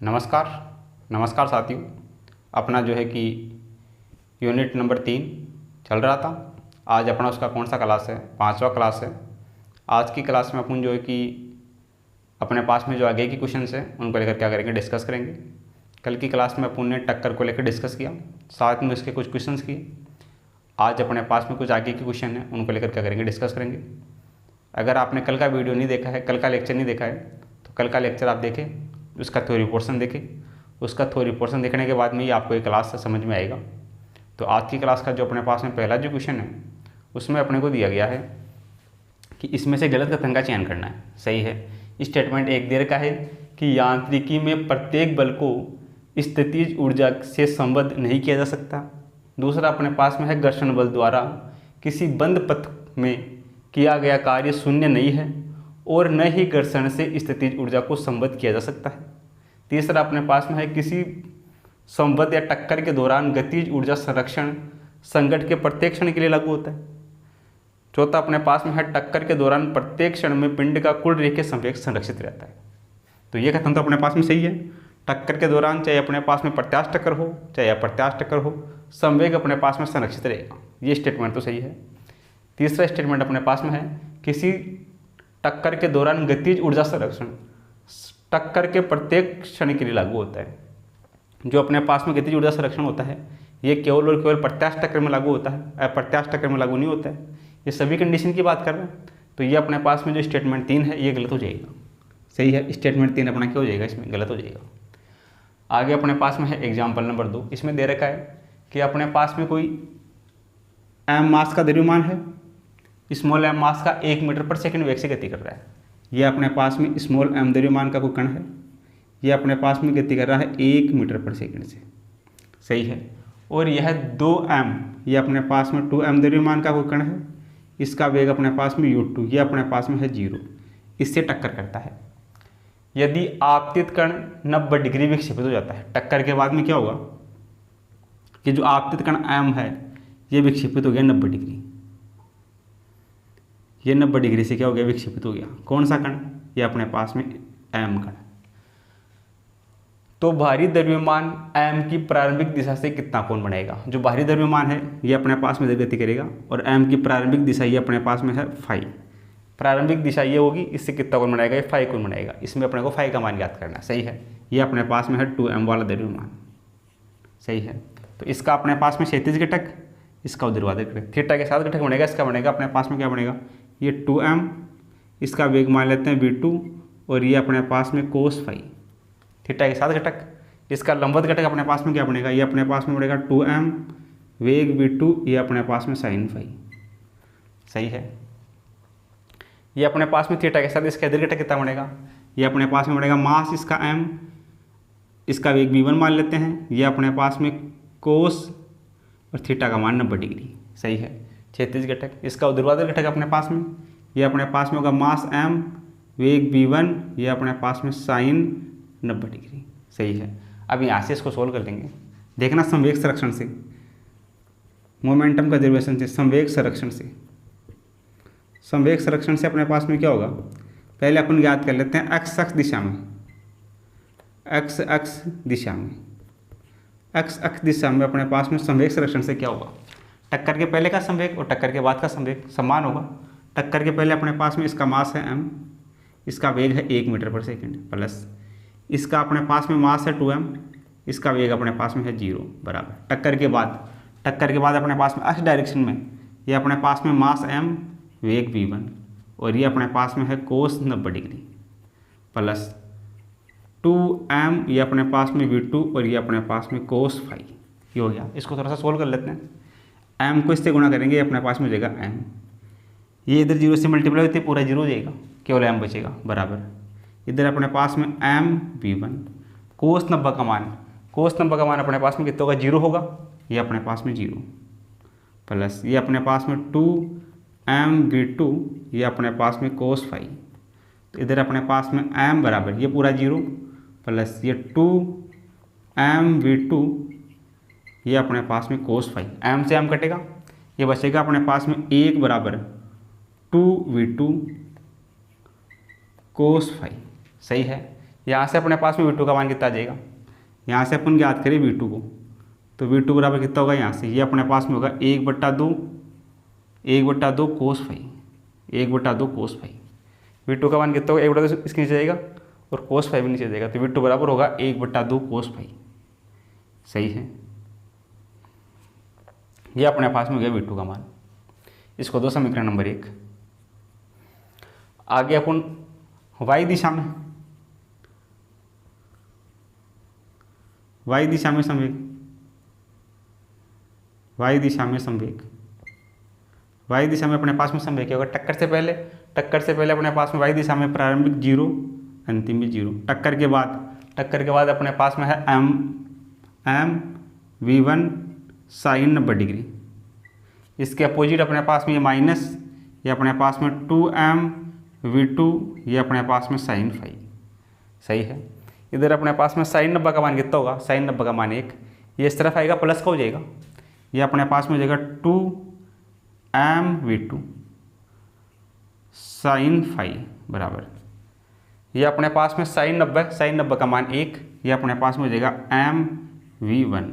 नमस्कार। नमस्कार साथियों, अपना जो है कि यूनिट नंबर 3 चल रहा था। आज अपना उसका कौन सा क्लास है? 5वां क्लास है। आज की क्लास में अपन जो है कि अपने पास में जो आगे की क्वेश्चंस हैं उनको लेकर क्या करेंगे, डिस्कस करेंगे। कल की क्लास में अपन ने टक्कर को लेकर डिस्कस किया, साथ में उसके कुछ क्वेश्चंस किए। आज अपने पास में कुछ आगे के क्वेश्चन हैं, उनको लेकर क्या करेंगे, डिस्कस करेंगे। अगर आपने कल का वीडियो नहीं देखा है, कल का लेक्चर नहीं देखा है, तो कल का लेक्चर आप देखें, उसका थ्योरी पोर्शन देखें। उसका थ्योरी पोर्शन देखने के बाद में ही आपको ये क्लास समझ में आएगा। तो आज की क्लास का जो अपने पास में पहला जो क्वेश्चन है, उसमें अपने को दिया गया है कि इसमें से गलत कथन का चयन करना है। सही है। स्टेटमेंट एक दे रखा है कि यांत्रिकी में प्रत्येक बल को स्थितिज ऊर्जा से संबद्ध नहीं किया जा सकता। दूसरा अपने पास में है घर्षण बल द्वारा किसी बंद पथ में किया गया कार्य शून्य नहीं है और न ही घर्षण से स्थितिज ऊर्जा को संबद्ध किया जा सकता है। तीसरा अपने पास में है किसी संबद्ध या टक्कर के दौरान गतिज ऊर्जा संरक्षण संघट के प्रत्येक क्षण के लिए लागू होता है। चौथा अपने पास में है टक्कर के दौरान प्रत्येक क्षण में पिंड का कुल रेखीय संवेग संरक्षित रहता है। तो ये कथन तो अपने पास में सही है। टक्कर के दौरान चाहे अपने पास में प्रत्यास्थ टक्कर हो चाहे अप्रत्यास्थ टक्कर हो, संवेग अपने पास में संरक्षित रहेगा। ये स्टेटमेंट तो सही है। तीसरा स्टेटमेंट अपने पास में है किसी टक्कर के दौरान गतिज ऊर्जा संरक्षण टक्कर के प्रत्येक क्षण के लिए लागू होता है। जो अपने पास में गतिज ऊर्जा संरक्षण होता है ये केवल और केवल प्रत्यास्थ टक्कर में लागू होता है, अप्रत्यास्थ टक्कर में लागू नहीं होता है। ये सभी कंडीशन की बात कर रहे हैं। तो ये अपने पास में जो स्टेटमेंट 3 है ये गलत हो जाएगा। सही है, स्टेटमेंट 3 अपना क्या हो जाएगा, इसमें गलत हो जाएगा। आगे अपने पास में है एग्जाम्पल नंबर 2। इसमें दे रखा है कि अपने पास में कोई एम मास का द्रव्यमान है, स्मॉल एम मास का 1 मीटर पर सेकंड वेग से गति कर रहा है। ये अपने पास में स्मॉल एम द्रव्यमान का कोई कण है, ये अपने पास में गति कर रहा है 1 मीटर पर सेकंड से। सही है। और यह 2m, ये अपने पास में 2m द्रव्यमान का कोई कण है, इसका वेग अपने पास में u2, ये अपने पास में है 0, इससे टक्कर करता है। यदि आपतित कण 90 डिग्री विक्षेपित हो जाता है, टक्कर के बाद में क्या होगा कि जो आपतित कण m है ये विक्षेपित हो गया 90 डिग्री। ये 90 डिग्री से क्या हो गया, विक्षेपित हो गया। कौन सा कण? ये अपने पास में m कण। तो भारी द्रव्यमान m की प्रारंभिक दिशा से कितना कोण बनाएगा? जो भारी द्रव्यमान है ये अपने पास में गति करेगा और m की प्रारंभिक दिशा ये अपने पास में है फाई। प्रारंभिक दिशा ये होगी, इससे कितना कोण बनाएगा, ये फाई कोण बनाएगा। इसमें अपने को फाई का मान ज्ञात करना है। सही है। ये अपने पास में है 2m वाला द्रव्यमान। सही है। तो इसका अपने पास में क्षैतिज घटक, इसका ऊर्ध्वाधर घटक, थीटा के साथ घटक बनेगा। इसका बनेगा अपने पास में क्या बनेगा, ये 2m, इसका वेग मान लेते हैं v2 और ये अपने पास में कोस फाई, थीटा के साथ घटक। इसका लंबवत घटक अपने पास में क्या बनेगा, ये अपने पास में बनेगा 2m वेग v2, ये अपने पास में साइन फाई। सही है। ये अपने पास में थीटा के साथ इसका इधर घटक कितना बनेगा, ये अपने पास में बनेगा मास इसका m, इसका वेग v1 मान लेते हैं, ये अपने पास में कोस और थीटा का मान 90 डिग्री। सही है। क्षैतिज घटक, इसका ऊर्ध्वाधर घटक अपने पास में, ये अपने पास में होगा मास m वेग v1, ये अपने पास में साइन 90 डिग्री। सही है। अब यहाँ से इसको सोल्व कर देंगे। देखना, संवेग संरक्षण से, मोमेंटम कंजर्वेशन से, संवेग संरक्षण से, संवेग संरक्षण से अपने पास में क्या होगा, पहले अपन याद कर लेते हैं x अक्ष दिशा में, x अक्ष दिशा में, x अक्ष दिशा में अपने पास में संवेग संरक्षण से क्या होगा, टक्कर के पहले का संवेग और टक्कर के बाद का संवेग समान होगा। टक्कर के पहले अपने पास में इसका मास है m, इसका वेग है 1 मीटर पर सेकंड, प्लस इसका अपने पास में मास है 2m, इसका वेग अपने पास में है 0 बराबर। टक्कर के बाद अपने पास में x डायरेक्शन में ये अपने पास में मास m वेग v1 और ये अपने पास में है कोस 90 डिग्री, प्लस 2m, ये अपने पास में v2 और ये अपने पास में कोस फाई। ये हो गया। इसको थोड़ा सा सोल्व कर लेते हैं। m को इससे गुणा करेंगे, ये अपने पास में हो जाएगा m, ये इधर 0 से मल्टीप्लाई होती है, पूरा 0 हो जाएगा, केवल m बचेगा बराबर। इधर अपने पास में m v1, कोस 90 का मान, कोस 90 का मान अपने पास में कितना होगा, 0 होगा, ये अपने पास में 0, प्लस ये अपने पास में 2m v2, ये अपने पास में कोस फाई। तो इधर अपने पास में m बराबर ये पूरा 0, प्लस ये 2m v2, ये अपने पास में कोस फाई। m से m कटेगा, ये बचेगा अपने पास में 1 बराबर 2v2 कोस फाई। सही है। यहाँ से अपने पास में V2 का मान कितना आ जाएगा, यहाँ से अपन ज्ञात करें V2 को, तो V2 बराबर कितना होगा यहाँ से, ये अपने पास में होगा 1/2 cos phi, 1/2 cos phi. V2 का मान कितना होगा 1/2 इसके नीचे जाएगा और कोस फाई भी नीचे जाएगा, तो V2 बराबर होगा 1/2 कोस फाई। सही है, ये अपने पास में हो गया V2 का मान। इसको दो समीकरण नंबर 1। आगे अपन y दिशा में संवेग, y दिशा में अपने पास में संवेग क्या होगा, टक्कर से पहले अपने पास में y दिशा में प्रारंभिक 0, अंतिम भी 0। टक्कर के बाद अपने पास में है m v1 साइन 90 डिग्री। इसके अपोजिट अपने पास में ये माइनस, ये अपने पास में 2m v2, ये अपने पास में साइन फाई। सही है, इधर अपने पास में साइन 90 का मान कितना होगा, साइन 90 का मान 1, ये इस तरफ आएगा प्लस का हो जाएगा, ये अपने पास में हो जाएगा 2m v2 साइन फाई बराबर, ये अपने पास में साइन 90 का मान 1, ये अपने पास में हो जाएगा m v1,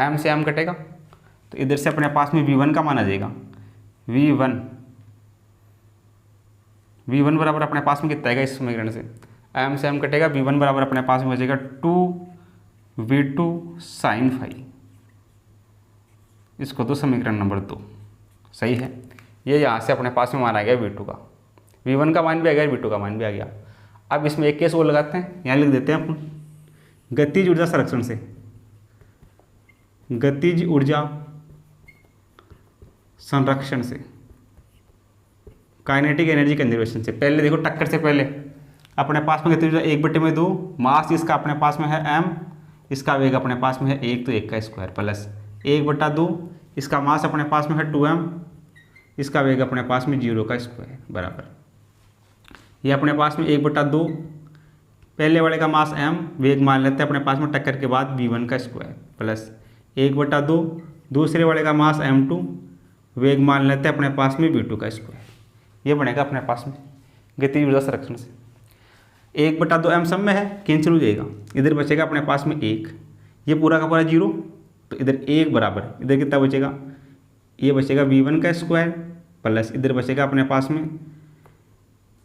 m से m कटेगा तो इधर से अपने पास में v1 का मान आ जाएगा, v1 बराबर अपने पास में कितना आएगा इस समीकरण से, m से m कटेगा, v1 बराबर अपने पास में हो जाएगा 2v2 साइन फाई। इसको तो समीकरण नंबर 2। सही है, ये यहाँ से अपने पास में मान आ गया v2 का, v1 का मान भी आ गया, v2 का मान भी आ गया। अब इसमें एक केस और लगाते हैं, यहाँ लिख देते हैं अपन, गतिज ऊर्जा संरक्षण से, गतिज ऊर्जा संरक्षण से, काइनेटिक एनर्जी कंजर्वेशन से। पहले देखो, टक्कर से पहले अपने पास में गतिज ऊर्जा 1/2, मास इसका अपने पास में है m, इसका वेग अपने पास में है 1, तो 1 का स्क्वायर प्लस 1/2, इसका मास अपने पास में है 2m, इसका वेग अपने पास में 0 का स्क्वायर बराबर, ये अपने पास में 1/2, पहले वाले का मास m, वेग मान लेते हैं अपने पास में टक्कर के बाद v1 का स्क्वायर प्लस 1/2, दूसरे वाले का मास m2, वेग मान लेते हैं अपने पास में v2 का स्क्वायर। ये बनेगा अपने पास में गतिज ऊर्जा संरक्षण से। 1/2 m सब में है, कैंसिल हो जाएगा, इधर बचेगा अपने पास में 1, ये पूरा का पूरा 0, तो इधर 1 बराबर, इधर कितना बचेगा, ये बचेगा v1 का स्क्वायर प्लस इधर बचेगा अपने पास में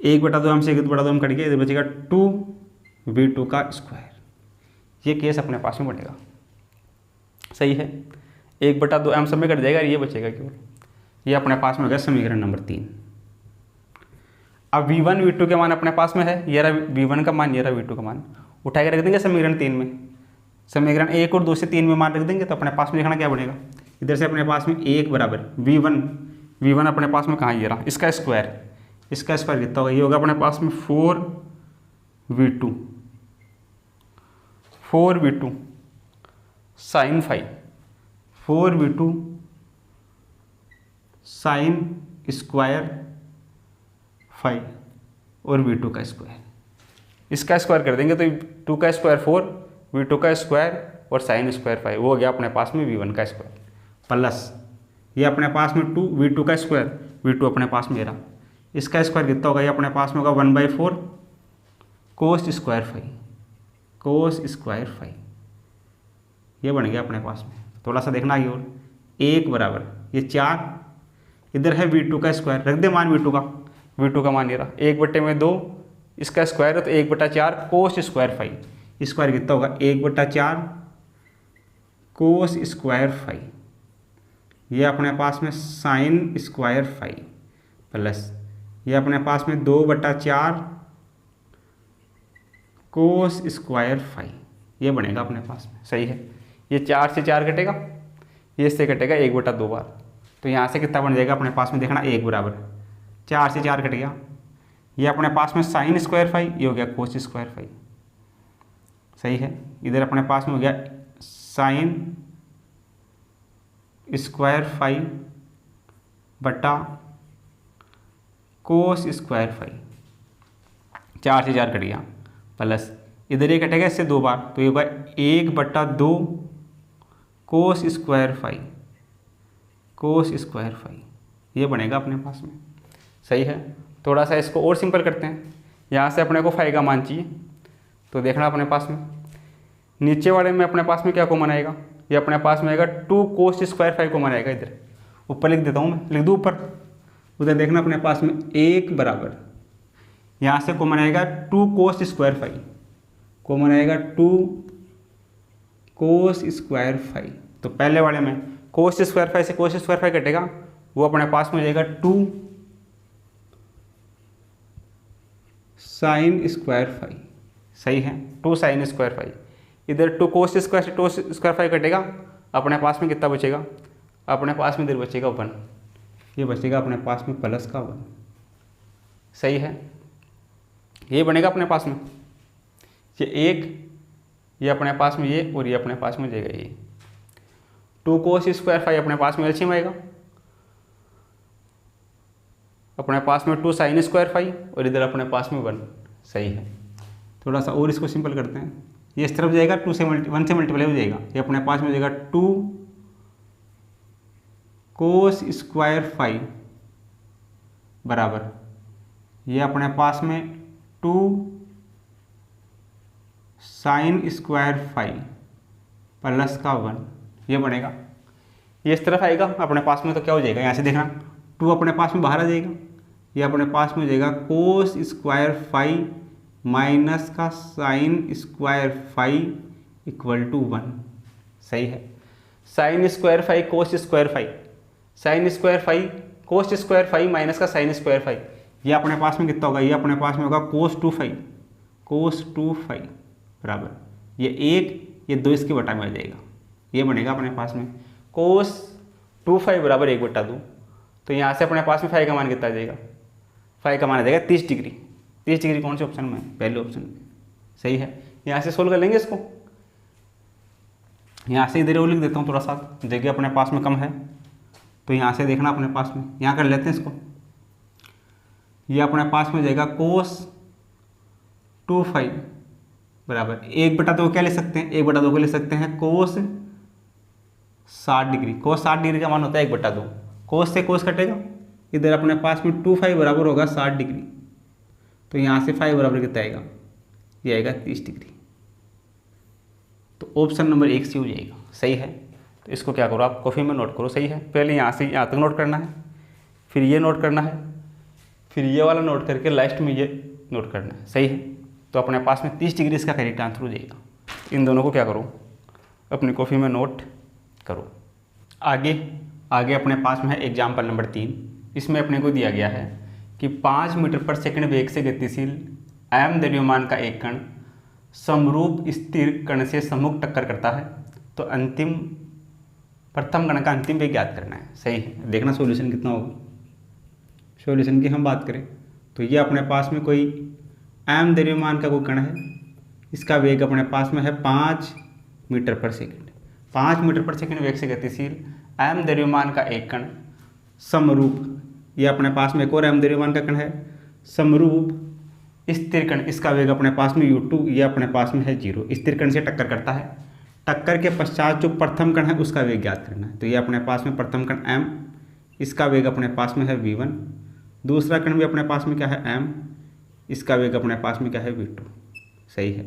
1/2 m से 1/2 m कट गया, इधर बचेगा 2v2 का स्क्वायर। ये केस अपने पास में बनेगा। सही है, 1/2 m सब में कट जाएगा, ये बचेगा केवल, ये अपने पास में हो गया समीकरण नंबर 3। अब v1 v2 के मान अपने पास में है, ये रहा v1 का मान, ये रहा v2 का मान, उठा के रख देंगे समीकरण 3 में, समीकरण 1 और 2 से 3 में मान रख देंगे, तो अपने पास में लिखना क्या बनेगा, इधर से अपने पास में 1 बराबर v1 अपने पास में कहाँ, ये रहा, इसका स्क्वायर कितना होगा, ये होगा अपने पास में 4v2 sine phi, 4v2 sine square phi और v2 का स्क्वायर, इसका स्क्वायर कर देंगे तो 2 का स्क्वायर 4, v2 का स्क्वायर और साइन स्क्वायर 5, वो हो गया अपने पास में v1 का स्क्वायर प्लस ये अपने पास में 2 v2 का स्क्वायर, v2 अपने पास में रहा, इसका स्क्वायर कितना होगा, ये अपने पास में होगा 1/4 कोस स्क्वायर 5, ये बन गया अपने पास में। थोड़ा सा देखना आगे और 1 बराबर ये 4, इधर है v2 का स्क्वायर, रख दे मान v2 का मान ये रहा 1/2, इसका स्क्वायर है तो 1/4 कोस स्क्वायर 5, स्क्वायर कितना होगा 1/4 कोस स्क्वायर 5, ये अपने पास में साइन स्क्वायर 5 प्लस ये अपने पास में 2/4 कोस स्क्वायर 5, ये बनेगा अपने पास में। सही है, ये 4 से 4 कटेगा, ये इससे कटेगा 1/2 बार, तो यहाँ से कितना बन जाएगा अपने पास में, देखना 1 बराबर 4 से 4 कट गया, ये अपने पास में साइन स्क्वायर 5, ये हो गया कोस स्क्वायर 5। सही है, इधर अपने पास में हो गया साइन स्क्वायर 5 बटा कोस स्क्वायर 5, 4 से 4 कट गया प्लस इधर ये कटेगा इससे 2 बार, तो ये होगा 1/2 कोस स्क्वायर 5, ये बनेगा अपने पास में। सही है, थोड़ा सा इसको और सिंपल करते हैं, यहाँ से अपने को फाई का मान चाहिए, तो देखना अपने पास में नीचे वाले में अपने पास में क्या कॉमन आएगा, ये अपने पास में आएगा 2 cos स्क्वायर 5 कॉमन आएगा। इधर ऊपर लिख देता हूँ मैं, लिख दूँ ऊपर, उधर देखना अपने पास में 1 बराबर यहाँ से कॉमन आएगा 2 cos स्क्वायर 5, कॉमन आएगा 2 cos स्क्वायर 5। तो पहले वाले में cos स्क्वायर 5 से cos स्क्वायर 5 कटेगा, वो अपने पास में हो जाएगा 2 sin स्क्वायर 5। सही है, 2 sin स्क्वायर 5। इधर 2 cos स्क्वायर से 2 स्क्वायर 5 कटेगा, अपने पास में कितना बचेगा, अपने पास में इधर बचेगा 1, ये बचेगा अपने पास में प्लस का 1। सही है, ये बनेगा अपने पास में ये 1, ये अपने पास में ये, और ये अपने पास में जाएगा ये 2 cos स्क्वायर 5 अपने पास में एलसीएम आएगा, अपने पास में 2 sin स्क्वायर 5 और इधर अपने पास में 1। सही है, थोड़ा सा और इसको सिंपल करते हैं, ये इस तरफ जाएगा 1 से मल्टीप्लाई हो जाएगा, ये अपने पास में हो जाएगा 2 cos स्क्वायर 5 बराबर ये अपने पास में 2 sin स्क्वायर 5 प्लस का 1, ये बनेगा। ये इस तरफ आएगा अपने पास में, तो क्या हो जाएगा, यहाँ से देखना 2 अपने पास में बाहर आ जाएगा, ये अपने पास में हो जाएगा cos स्क्वायर 5 माइनस का sin स्क्वायर 5 इक्वल टू 1। सही है, sin square 5 cos square 5, sin square 5 cos square 5 minus का sin स्क्वायर 5, ये अपने पास में कितना होगा, ये अपने पास में होगा cos 2 5 बराबर ये 1, ये 2 इसके बटा में आ जाएगा, ये बनेगा अपने पास में cos 2 5 बराबर 1/2। तो यहाँ से अपने पास में 5 का मान कितना आ जाएगा, 5 का मान आ जाएगा 30 डिग्री। 30 डिग्री कौन से ऑप्शन में, पहले ऑप्शन में। सही है, यहाँ से सोल्व कर लेंगे इसको, यहाँ से इधर वो लिख देता हूँ थोड़ा सा, जगह अपने पास में कम है, तो यहाँ से देखना अपने पास में, यहाँ कर लेते हैं इसको, ये अपने पास में जाएगा cos 2 5 बराबर 1/2 क्या ले सकते हैं, 1/2 को ले सकते हैं cos 60 डिग्री। cos 60 डिग्री का मान होता है 1/2, cos से cos कटेगा, इधर अपने पास में 2 5 बराबर होगा 60 डिग्री, तो यहाँ से 5 बराबर कितना आएगा, ये आएगा 30 डिग्री। तो ऑप्शन नंबर 1 सी हो जाएगा। सही है, तो इसको क्या करो आप कॉपी में नोट करो। सही है, पहले यहाँ से यहाँ तक नोट करना है, फिर ये नोट करना है, फिर ये वाला नोट करके लास्ट में ये नोट करना है। सही है, तो अपने पास में 30 डिग्री इसका करेक्ट आंसर हो जाएगा। इन दोनों को क्या करो अपनी कॉपी में नोट करो। आगे अपने पास में है एग्जाम्पल नंबर 3। इसमें अपने को दिया गया है कि 5 मीटर पर सेकंड वेग से गतिशील m द्रव्यमान का एक कण समरूप स्थिर कण से सम्मुख टक्कर करता है, तो प्रथम कण का अंतिम वेग ज्ञात करना है। सही है, देखना सॉल्यूशन कितना होगा। सॉल्यूशन की हम बात करें तो ये अपने पास में कोई m द्रव्यमान का कोई कण है, इसका वेग अपने पास में है 5 मीटर पर सेकंड। 5 मीटर पर सेकंड वेग से गतिशील m द्रव्यमान का एक कण समरूप, ये अपने पास में एक और m द्रव्यमान का कण है समरूप स्थिर कण, इसका वेग अपने पास में u2, ये अपने पास में है 0, स्थिर कण से टक्कर करता है। टक्कर के पश्चात जो प्रथम कण है उसका वेग ज्ञात करना है। तो ये अपने पास में प्रथम कण m, इसका वेग अपने पास में है v1, दूसरा कण भी अपने पास में क्या है m, इसका वेग अपने पास में क्या है v2। सही है,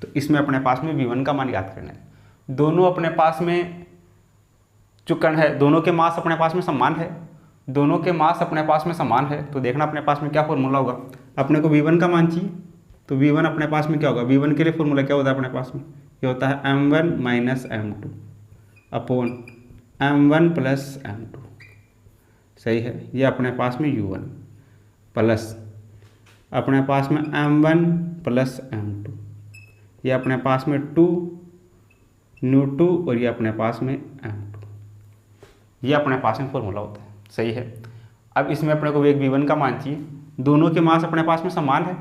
तो इसमें अपने पास में v1 का मान ज्ञात करना है। दोनों अपने पास में जो कण है दोनों के मास अपने पास में समान है, दोनों के मास अपने पास में समान है, तो देखना अपने पास में क्या फॉर्मूला होगा। अपने को v1 का मान चाहिए, तो v1 अपने पास में क्या होगा, v1 के लिए फॉर्मूला क्या होता है अपने पास में, ये होता है m1 minus m2 upon m1 plus m2। सही है, ये अपने पास में u1 प्लस अपने पास में m1 प्लस m2, ये अपने पास में 2 nu2 और ये अपने पास में m2, ये अपने पास में फॉर्मूला होता है। सही है, अब इसमें अपने को वेग v1 का मान चाहिए, दोनों के मास अपने पास में समान है,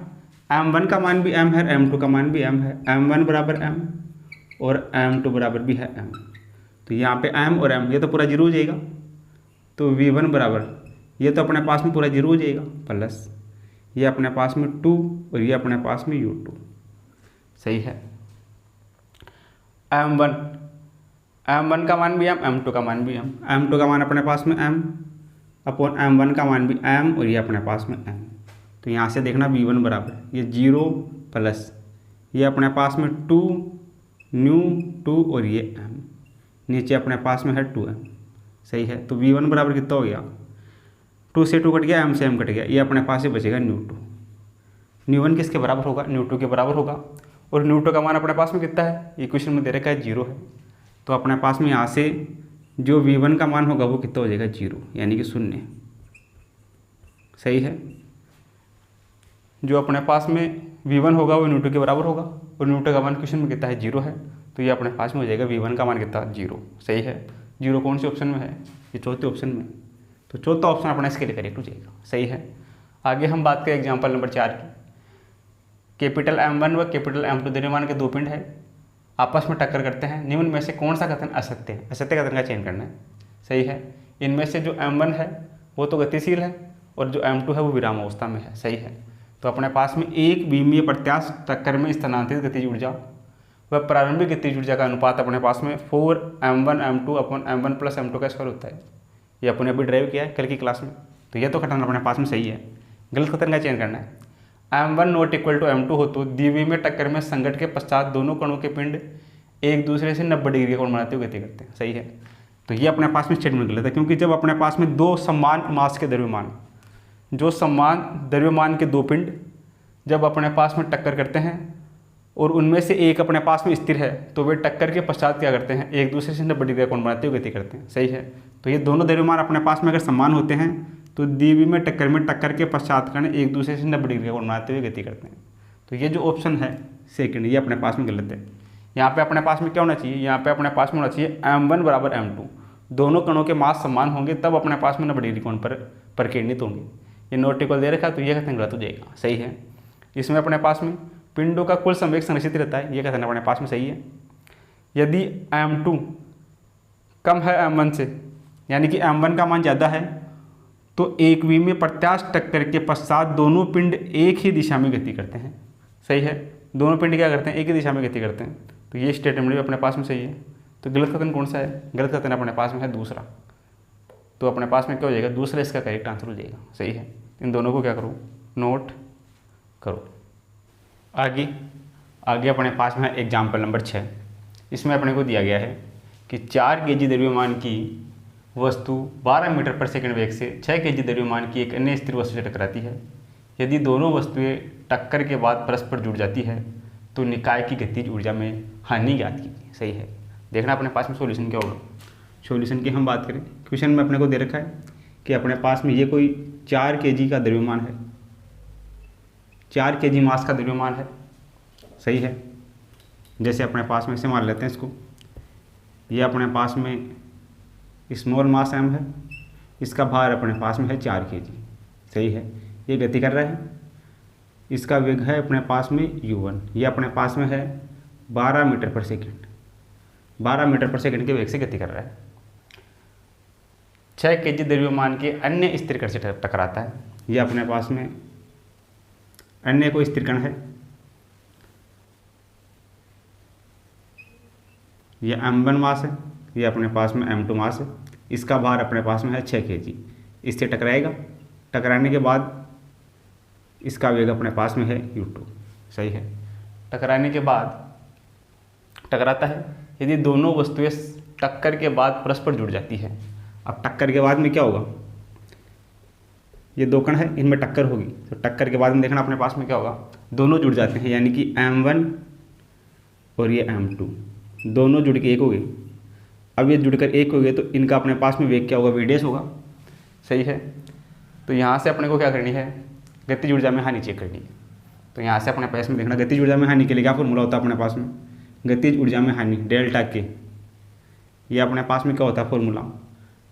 m1 का मान भी m है, m2 का मान भी m है, m1 बराबर m और m2 बराबर भी है m। तो यहाँ पे m और m ये तो पूरा 0 हो जाएगा, तो v1 बराबर ये तो अपने पास में पूरा 0 हो जाएगा प्लस ये अपने पास में 2 और ये अपने पास में u2। सही है, m1 का मान भी m, m2 का मान भी m, m2 का मान अपने पास में m अपॉन m1 का मान भी m और ये अपने पास में m। तो यहाँ से देखना v1 बराबर ये 0 प्लस ये अपने पास में 2 न्यू 2 और ये m, नीचे अपने पास में है 2m। सही है, तो v1 बराबर कितना हो गया, 2 से 2 कट गया, m से m कट गया, ये अपने पास ही बचेगा न्यू 2। न्यू 1 किसके बराबर होगा, न्यू 2 के बराबर होगा। और न्यू 2 का मान अपने पास में कितना है, इक्वेशन में दे रखा है 0 है। तो अपने पास में यहाँ से जो v1 का मान होगा वो कितना हो जाएगा 0, यानी कि 0। सही है, जो अपने पास में v1 होगा वो न्यू 2 के बराबर होगा, और न्यू 2 का मान क्वेश्चन में कितना है 0 है, तो ये अपने पास में हो जाएगा v1 का मान कितना 0। सही है, 0 कौन से ऑप्शन में है, ये चौथे ऑप्शन में, तो चौथा ऑप्शन अपना इसके लिए करेक्ट हो जाएगा। सही है, आगे हम बात करें एग्जाम्पल नंबर 4 की। कैपिटल M1 व कैपिटल M2 द्रव्यमान के दो पिंड है, आपस में टक्कर करते हैं, निम्न में से कौन सा कथन असत्य है, असत्य कथन का चयन करना है। सही है, इनमें से जो M1 है वो तो गतिशील है और जो M2 है वो विराम अवस्था में है। सही है, तो अपने पास में एक विमीय प्रत्यास्थ टक्कर में स्थानांतरित गतिज ऊर्जा व प्रारंभिक गतिज ऊर्जा का अनुपात अपने पास में 4m1 m2 अपन m1 प्लस m2 का स्क्वायर होता है। ये अपने अभी ड्राइव किया है कल की क्लास में, तो ये तो कथन अपने पास में सही है। गलत कथन का चयन करना है, m1 not equal to m2 हो तो द्विविमीय टक्कर में संघट के पश्चात दोनों कणों के पिंड एक दूसरे से 90 डिग्री का कोण बनाते हुए गति करते हैं। सही है, तो ये अपने पास में स्टेटमेंट गलत है, क्योंकि जब अपने पास में दो समान मास के द्रव्यमान, जो समान द्रव्यमान के दो पिंड जब अपने पास में टक्कर करते हैं और उनमें से एक अपने पास में स्थिर है, तो वे टक्कर के पश्चात क्या करते हैं, एक दूसरे से 90 डिग्री का कोण बनाते हुए गति करते हैं। सही है, तो ये दोनों द्रव्यमान अपने पास में अगर समान होते हैं तो द्विविमीय टक्कर में टक्कर के पश्चात कण एक दूसरे से 90 डिग्री का कोण बनाते हुए गति करते हैं। तो ये जो ऑप्शन है सेकंड, ये अपने पास में गलत है। यहाँ पे अपने पास में क्या होना चाहिए, यहाँ पे अपने पास में होना चाहिए m1 बराबर m2, दोनों कणों के मास समान होंगे तब अपने पास में 90 डिग्री कोण पर परिकीर्णित होंगे। ये नॉट इक्वल दे रखा है, तो ये कथन गलत हो जाएगा। सही है, इसमें अपने पास में पिंडों का कुल संवेग संरक्षित रहता है, ये कथन अपने पास में सही है। यदि m2 कम है m1 से, यानी कि m1 का मान ज़्यादा है, तो एक विमीय प्रत्यास्थ टक्कर के पश्चात दोनों पिंड एक ही दिशा में गति करते हैं। सही है, दोनों पिंड क्या करते हैं, एक ही दिशा में गति करते हैं, तो ये स्टेटमेंट भी अपने पास में सही है। तो गलत कथन कौन सा है, गलत कथन अपने पास में है दूसरा, तो अपने पास में क्या हो जाएगा, दूसरा इसका करेक्ट आंसर हो जाएगा। सही है, इन दोनों को क्या करो, नोट करो। आगे अपने पास में है एग्जाम्पल नंबर 6। इसमें अपने को दिया गया है कि 4 kg द्रव्यमान की वस्तु 12 मीटर पर सेकंड वेग से 6 kg द्रव्यमान की एक अन्य स्थिर वस्तु से टकराती है। यदि दोनों वस्तुएं टक्कर के बाद परस्पर जुड़ जाती है तो निकाय की गतिज ऊर्जा में हानि ज्ञात कीजिए। सही है, देखना अपने पास में सॉल्यूशन क्या होगा। सॉल्यूशन की हम बात करें, क्वेश्चन में अपने को दे रखा है कि अपने पास में ये कोई 4 kg का द्रव्यमान है, 4 kg मास का द्रव्यमान है। सही है, जैसे अपने पास में से मान लेते हैं इसको, ये अपने पास में स्मॉल मास m है, इसका भार अपने पास में है 4 kg। सही है, ये गति कर रहा है, इसका वेग है अपने पास में u1, ये अपने पास में है 12 मीटर पर सेकंड, 12 मीटर पर सेकंड के वेग से गति कर रहा है। 6 kg द्रव्यमान के अन्य स्थिर कण से टकराता है। ये अपने पास में अन्य कोई स्थिर कण है, ये m1 मास है, ये अपने पास में m2 मास है, इसका भार अपने पास में है 6 kg। इससे टकराएगा, टकराने के बाद इसका वेग अपने पास में है u2। सही है, टकराने के बाद टकराता है, यदि दोनों वस्तुएं टक्कर के बाद परस्पर जुड़ जाती है। अब टक्कर के बाद में क्या होगा, ये दो कण है, इनमें टक्कर होगी, तो टक्कर के बाद में देखना अपने पास में क्या होगा, दोनों जुड़ जाते हैं, यानी कि m1 और ये m2 दोनों जुड़ के एक हो गए। अब ये जुड़कर एक हो गए तो इनका अपने पास में वेग क्या होगा, v' होगा। सही है, तो यहाँ से अपने को क्या करनी है, गतिज ऊर्जा में हानि चेक करनी है। तो यहाँ से अपने पास में देखना गतिज ऊर्जा में हानि के लिए क्या फॉर्मूला होता है अपने पास में, गतिज ऊर्जा में हानि डेल्टा के, ये अपने पास में क्या होता है फॉर्मूला,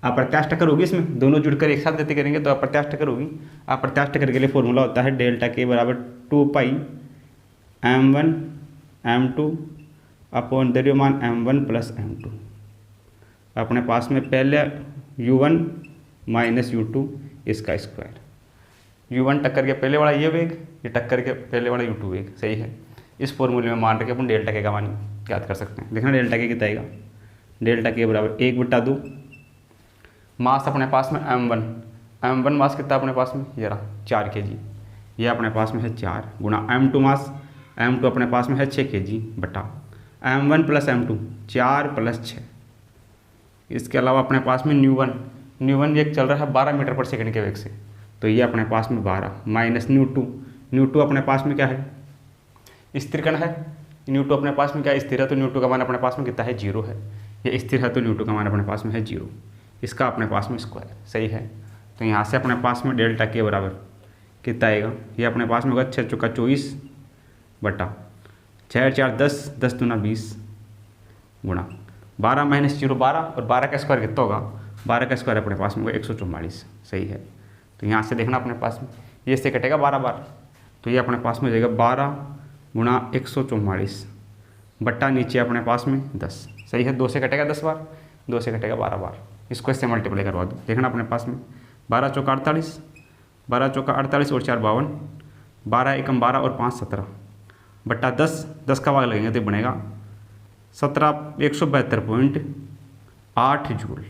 अप्रत्यास्थ टक्कर होगी, इसमें दोनों जुड़कर एक साथ गति करेंगे तो अप्रत्यास्थ टक्कर होगी। अप्रत्यास्थ टक्कर के लिए फॉर्मूला होता है डेल्टा के बराबर 2 पाई m1 m2 अपॉन द्रव्यमान m1 प्लस m2। अपने पास में पहले u1 माइनस u2 इसका स्क्वायर, u1 टक्कर के पहले वाला ये वेग, ये टक्कर के पहले वाला u2 वेग। सही है, इस फॉर्मूले में मान रखे अपन डेल्टा के का मान याद कर सकते हैं। देखना डेल्टा के कितना आएगा, डेल्टा के बराबर 1/2 मास अपने पास में m1 मास कितना अपने पास में, ये रहा 4 kg, ये अपने पास में है 4 गुणा m2 मास, M2 अपने पास में है 6 kg बटा M1 प्लस M2 4 प्लस 6। इसके अलावा अपने पास में न्यू वन ये चल रहा है 12 मीटर पर सेकंड के वेग से, तो ये अपने पास में 12 माइनस न्यू टू अपने पास में क्या है, स्थिर कण है। न्यू2 अपने पास में क्या है, स्थिर है, तो न्यू2 का मान अपने पास में कितना है, 0 है। ये स्थिर है तो न्यू2 का मान अपने पास में है 0, इसका अपने पास में स्क्वायर, सही है। तो यहाँ से अपने पास में डेल्टा के बराबर कितना आएगा, ये अपने पास में होगा 6 चौका 24 बटा 6 4 10 10 दूना 20 गुणा 12 माइनस 0 12, और 12 का स्क्वायर कितना होगा, 12 का स्क्वायर अपने पास में होगा 144, सही है। तो यहाँ से देखना अपने पास में ये से कटेगा 12 बार, तो ये अपने पास में हो जाएगा 12 गुणा 144 बट्टा नीचे अपने पास में 10, सही है। 2 से कटेगा 10 बार, 2 से कटेगा 12 बार, इसको इससे मल्टीप्लाई करवा दो। देखना अपने पास में 12 चौका 48, 12 चौका 48 और 4 52, 12 एकम 12 और 5 17 बट्टा 10, 10 का भाग लगेंगे तो बनेगा 172.8 जूल।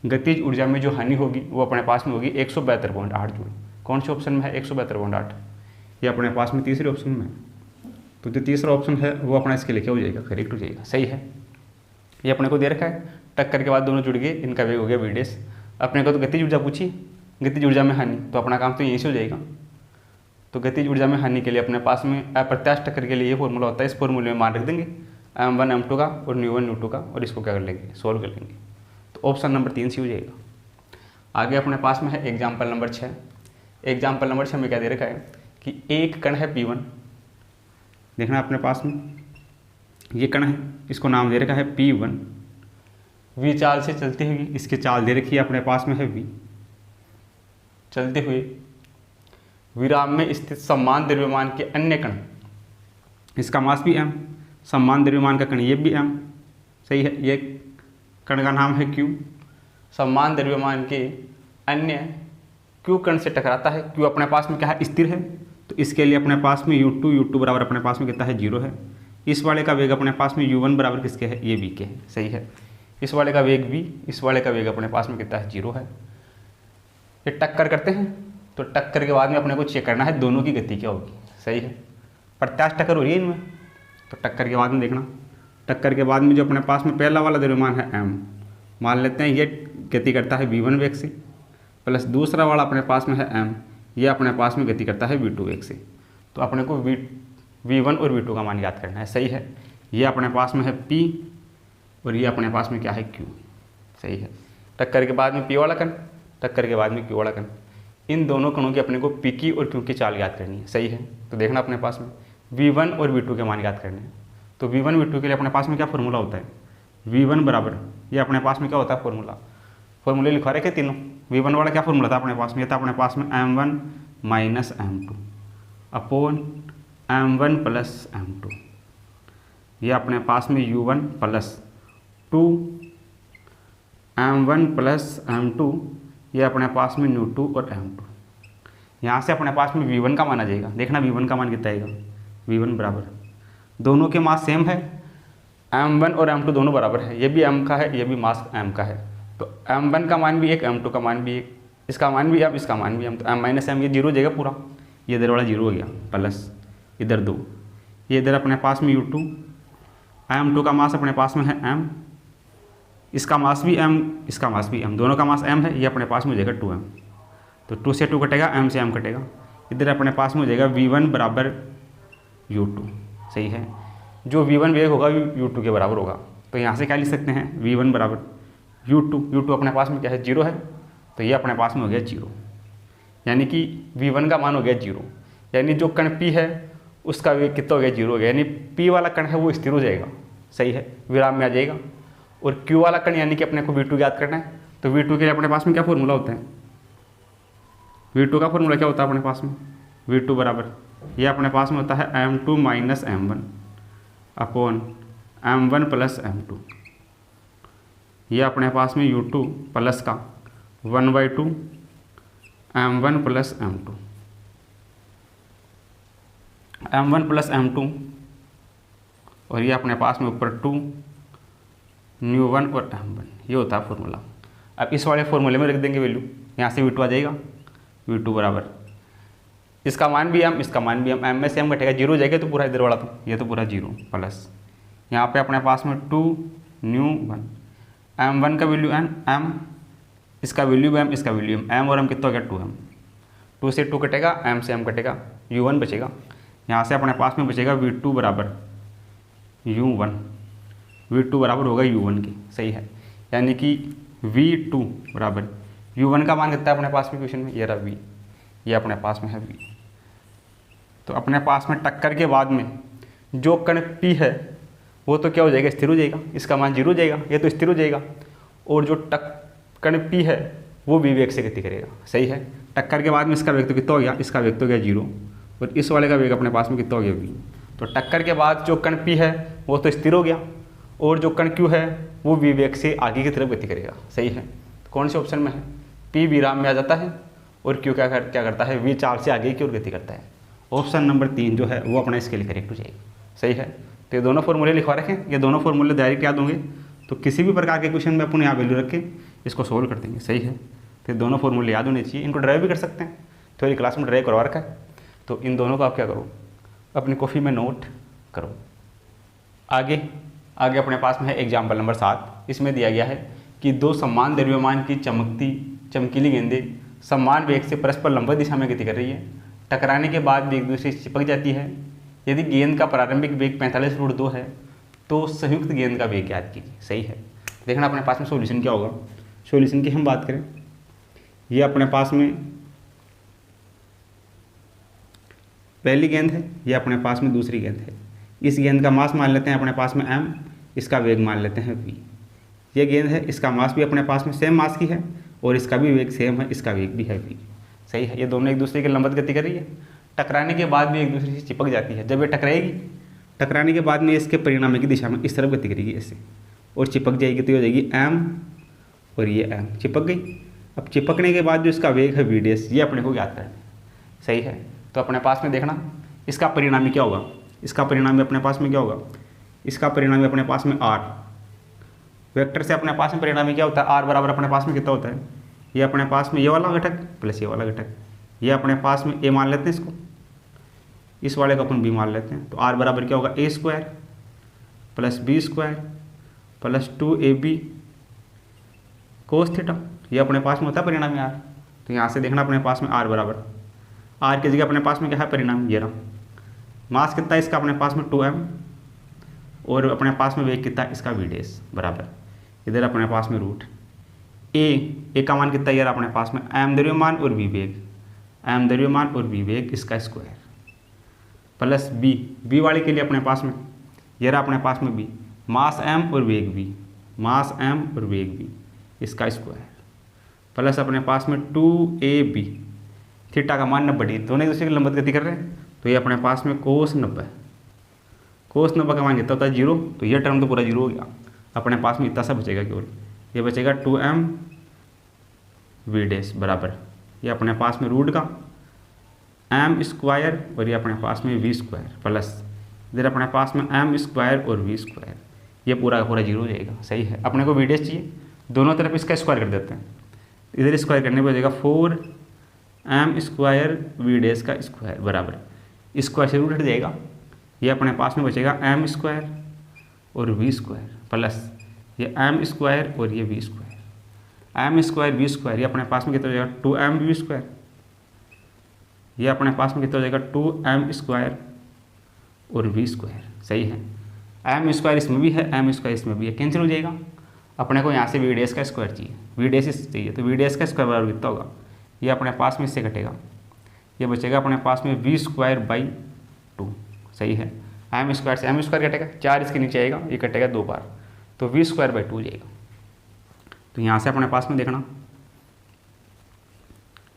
गतिज ऊर्जा में जो हानि होगी वो अपने पास में होगी 172.8 जूल। कौन से ऑप्शन में है 172.8, ये अपने पास में तीसरे ऑप्शन में है। तो जो तीसरा ऑप्शन है वो अपना इसके लिए क्या हो जाएगा, करेक्ट हो जाएगा, सही है। ये अपने को दे रखा है, टक्कर के बाद दोनों जुड़ गए, इनका वेग हो गया v डैश। अपने को तो गतिज ऊर्जा पूछी, गतिज ऊर्जा में हानि, तो अपना काम तो यहीं से हो जाएगा। तो गतिज ऊर्जा में हानि के लिए अपने पास में अप्रत्याश टक्कर के लिए ये फॉर्मूला होता है, इस फॉर्मूले में मान रख देंगे M1 M2 का और न्यू1 न्यू2 का, और इसको क्या कर लेंगे, सोल्व कर लेंगे। तो ऑप्शन नंबर 3 सी हो जाएगा। आगे अपने पास में है एग्जाम्पल नंबर 6। एग्जाम्पल नंबर 6 में क्या दे रखा है कि एक कण है P1, देखना अपने पास में ये कण है, इसको नाम दे रखा है P1, v चाल से चलती हुई, इसकी चाल दे रखी है अपने पास में है v, चलते हुए विराम में स्थित समान द्रव्यमान के अन्य कण, इसका मास भी m, समान द्रव्यमान का कण ये भी m, सही है। ये कण का नाम है q, समान द्रव्यमान के अन्य q कण से टकराता है। q अपने पास में क्या है, स्थिर है, तो इसके लिए अपने पास में u2 बराबर अपने पास में कितना है, 0 है। इस वाले का वेग अपने पास में u1 बराबर किसके है, ये v के है, सही है। इस वाले का वेग v, इस वाले का वेग अपने पास में कितना है, 0 है। ये टक्कर करते हैं, तो टक्कर के बाद में अपने को चेक करना है दोनों की गति क्या होगी, सही है। प्रत्याश टक्कर हो रही है इनमें, तो टक्कर के बाद में देखना, टक्कर के बाद में जो अपने पास में पहला वाला द्रव्यमान है m, मान लेते हैं ये गति करता है v1 वेग से, प्लस दूसरा वाला अपने पास में है m, ये अपने पास में गति करता है v2 वेग से। तो अपने को v1 और v2 का मान याद करना है, सही है। ये अपने पास में है p और ये अपने पास में क्या है, q, सही है। टक्कर के बाद में p वाला कण, टक्कर के बाद में q वाला कण, इन दोनों कणों की अपने को p की और q की चाल याद करनी है, सही है। तो देखना अपने पास में v1 और v2 के मान याद करने हैं। तो v1 v2 के लिए अपने पास में क्या फॉर्मूला होता है, v1 बराबर, ये अपने पास में क्या होता है फॉर्मूले लिखवा रखे तीनों। v1 वाला क्या फॉर्मूला था अपने पास में, ये था अपने पास में m1 minus m2 upon m1 plus m2, ये अपने पास में u1 plus 2 m1 plus m2, ये अपने पास में u2 और m2। यहाँ से अपने पास में v1 का मान आ जाएगा। देखना v1 का मान कितना आएगा, v1 बराबर, दोनों के मास सेम है, m1 और m2 दोनों बराबर है, ये भी m का है, ये भी मास m का है। तो m1 का मान भी एक, m2 का मान भी एक, इसका मान भी m, इसका मान भी m, तो m माइनस m, ये 0 हो जाएगा पूरा, ये इधर वाला 0 हो गया, प्लस इधर 2, ये इधर अपने पास में u2, m2 का मास अपने पास में है m, इसका मास भी m, इसका मास भी m, दोनों का मास m है, ये अपने पास में हो जाएगा 2m। तो 2 से 2 कटेगा, m से m कटेगा, इधर अपने पास में हो जाएगा v1 बराबर u2, सही है। जो v1 वेग होगा u2 के बराबर होगा, तो यहाँ से क्या लिख सकते हैं, v1 बराबर u2 अपने पास में क्या है, 0 है, तो ये अपने पास में हो गया 0, यानी कि v1 का मान हो गया 0, यानी जो कण p है उसका वेग कितना हो गया, 0 हो गया, यानी p वाला कण है वो स्थिर हो जाएगा, सही है, विराम में आ जाएगा। और q वाला कण यानी कि अपने को v2 याद करना है, तो v2 के लिए अपने पास में क्या फॉर्मूला होता है, v2 का फॉर्मूला क्या होता है अपने पास में, v2 बराबर, ये अपने पास में होता है m2 minus m1 upon m1 plus m2, ये अपने पास में u2 प्लस का 1/2 m1 plus m2, m1 plus m2, और ये अपने पास में ऊपर 2 न्यू1 और m1, ये होता है फॉर्मूला। अब इस वाले फॉर्मूले में रख देंगे वैल्यू, यहाँ से v2 आ जाएगा, v2 बराबर इसका मान भी m, इसका मान भी m, m में से m घटेगा, जीरो हो जाएगा तो पूरा इधर वाला तो ये तो पूरा जीरो प्लस यहाँ पे अपने पास में 2 न्यू 1, m1 का वैल्यू n, m इसका वैल्यू m, इसका वैल्यू m और m कितना हो गया 2m, 2 से 2 कटेगा, m से m कटेगा, u1 बचेगा। यहाँ से अपने पास में बचेगा v2 बराबर u1, v2 बराबर होगा u1 की, सही है। यानी कि v2 बराबर u1 का मान कितना है अपने पास में क्वेश्चन में, ये रहा v, ये अपने पास में है v। तो अपने पास में टक्कर के बाद में जो कण p है वो तो क्या हो जाएगा, स्थिर हो जाएगा, इसका मान 0 हो जाएगा, ये तो स्थिर हो जाएगा। और जो कण p है वो v वेग से गति करेगा, सही है। टक्कर के बाद में इसका वेग तो कितना हो गया, इसका वेग तो हो गया 0 और इस वाले का वेग अपने पास में कितना हो गया v। तो टक्कर के बाद जो कण p है वो तो स्थिर हो गया और जो कण q है वो v वेग से आगे की तरफ गति करेगा, सही है। तो कौन से ऑप्शन में है, p विराम में आ जाता है और q क्या करता है, v चाल से आगे की ओर गति करता है। ऑप्शन नंबर 3 जो है वो अपना इसके लिए करेक्ट हो जाएगा, सही है। तो ये दोनों फॉर्मूले लिखवा रखें, ये दोनों फॉर्मूले डायरेक्ट याद होंगे तो किसी भी प्रकार के क्वेश्चन में अपन यहाँ वैल्यू रख के इसको सोल्व कर देंगे, सही है। तो ये दोनों फॉर्मूले याद होने चाहिए, इनको ड्राइव भी कर सकते हैं, थोड़ी क्लास में ड्राइव करवा रखा है। तो इन दोनों को आप क्या करो, अपनी कॉपी में नोट करो। आगे अपने पास में है एग्जाम्पल नंबर 7। इसमें दिया गया है कि दो समान द्रव्यमान की चमकीली गेंदें समान वेग से परस्पर लंबवत दिशा में गति कर रही है, टकराने के बाद भी एक दूसरे से चिपक जाती है। यदि गेंद का प्रारंभिक वेग 45√2 है तो संयुक्त गेंद का वेग ज्ञात कीजिए, सही है। देखना अपने पास में सॉल्यूशन क्या होगा। सॉल्यूशन की हम बात करें, ये अपने पास में पहली गेंद है, ये अपने पास में दूसरी गेंद है। इस गेंद का मास मान लेते हैं अपने पास में m, इसका वेग मान लेते हैं v। ये गेंद है, इसका मास भी अपने पास में सेम मास की है और इसका भी वेग सेम है, इसका वेग भी है v, सही है। ये दोनों एक दूसरे के लंबवत गति कर रही है, टकराने के बाद भी एक दूसरे से चिपक जाती है। जब ये टकराएगी, टकराने के बाद में इसके परिणामी की दिशा में इस तरफ गति करेगी ऐसे और चिपक जाएगी, तो हो जाएगी m और ये m चिपक गई। अब चिपकने के बाद जो इसका वेग है v डैश, ये अपने को ज्ञात करना है, सही है। तो अपने पास में देखना इसका परिणामी क्या होगा, इसका परिणामी अपने पास में क्या होगा, इसका परिणामी अपने पास में r। वेक्टर से अपने पास में परिणामी क्या होता है, r बराबर अपने पास में कितना होता है, ये अपने पास में ये वाला घटक प्लस ये वाला घटक, ये अपने पास में a मान लेते हैं इसको, इस वाले को अपन b मान लेते हैं। तो r बराबर क्या होगा, a square plus b square plus 2ab cos theta, ये अपने पास में होता है परिणामी r। तो यहाँ से देखना अपने पास में r बराबर, r की जगह अपने पास में क्या है परिणाम, ये रहा। मास कितना है इसका अपने पास में 2m और अपने पास में वेग कितना है इसका v डैश बराबर, इधर अपने पास में रूट a का मान कितना है यार अपने पास में m द्रव्यमान और v वेग, m द्रव्यमान और v वेग इसका स्क्वायर प्लस b वाले के लिए अपने पास में ये रहा अपने पास में b, मास m और वेग v, मास m और वेग v इसका स्क्वायर प्लस अपने पास में 2ab, थीटा का मान 90, दोनों एक दूसरे की लंबवत गति कर रहे हैं। तो ये अपने पास में कोस 90, कोस 90 का मान कितना होता है 0, तो ये टर्म तो पूरा 0 हो गया। अपने पास में इतना सा बचेगा केवल, ये बचेगा 2m v डैश बराबर, ये अपने पास में रूट का m स्क्वायर और ये अपने पास में v स्क्वायर प्लस इधर अपने पास में m स्क्वायर और v स्क्वायर, ये पूरा का पूरा 0 हो जाएगा, सही है। अपने को v डैश चाहिए, दोनों तरफ इसका स्क्वायर कर देते हैं, इधर स्क्वायर करने पर हो जाएगा 4m स्क्वायर v डैश का स्क्वायर बराबर, स्क्वायर से रूट हट जाएगा, ये अपने पास में बचेगा m स्क्वायर और v स्क्वायर प्लस ये m स्क्वायर और ये v square, m square v square, ये अपने पास में कितना हो जाएगा 2m v स्क्वायर, ये अपने पास में कितना हो जाएगा 2m स्क्वायर और v स्क्वायर, सही है। m स्क्वायर इसमें भी है, m स्क्वायर इसमें भी है, कैंसिल हो जाएगा। अपने को यहाँ से v डैश का स्क्वायर चाहिए, v डैश चाहिए, तो v डैश का स्क्वायर बराबर कितना होगा, ये अपने पास में इससे घटेगा, ये बचेगा अपने पास में v स्क्वायर बाई 2, सही है। m स्क्वायर से m स्क्वायर घटेगा, 4 इसके नीचे आएगा, ये कटेगा 2 बार, तो v स्क्वायर बाई 2 हो जाएगा। तो यहाँ से अपने पास में देखना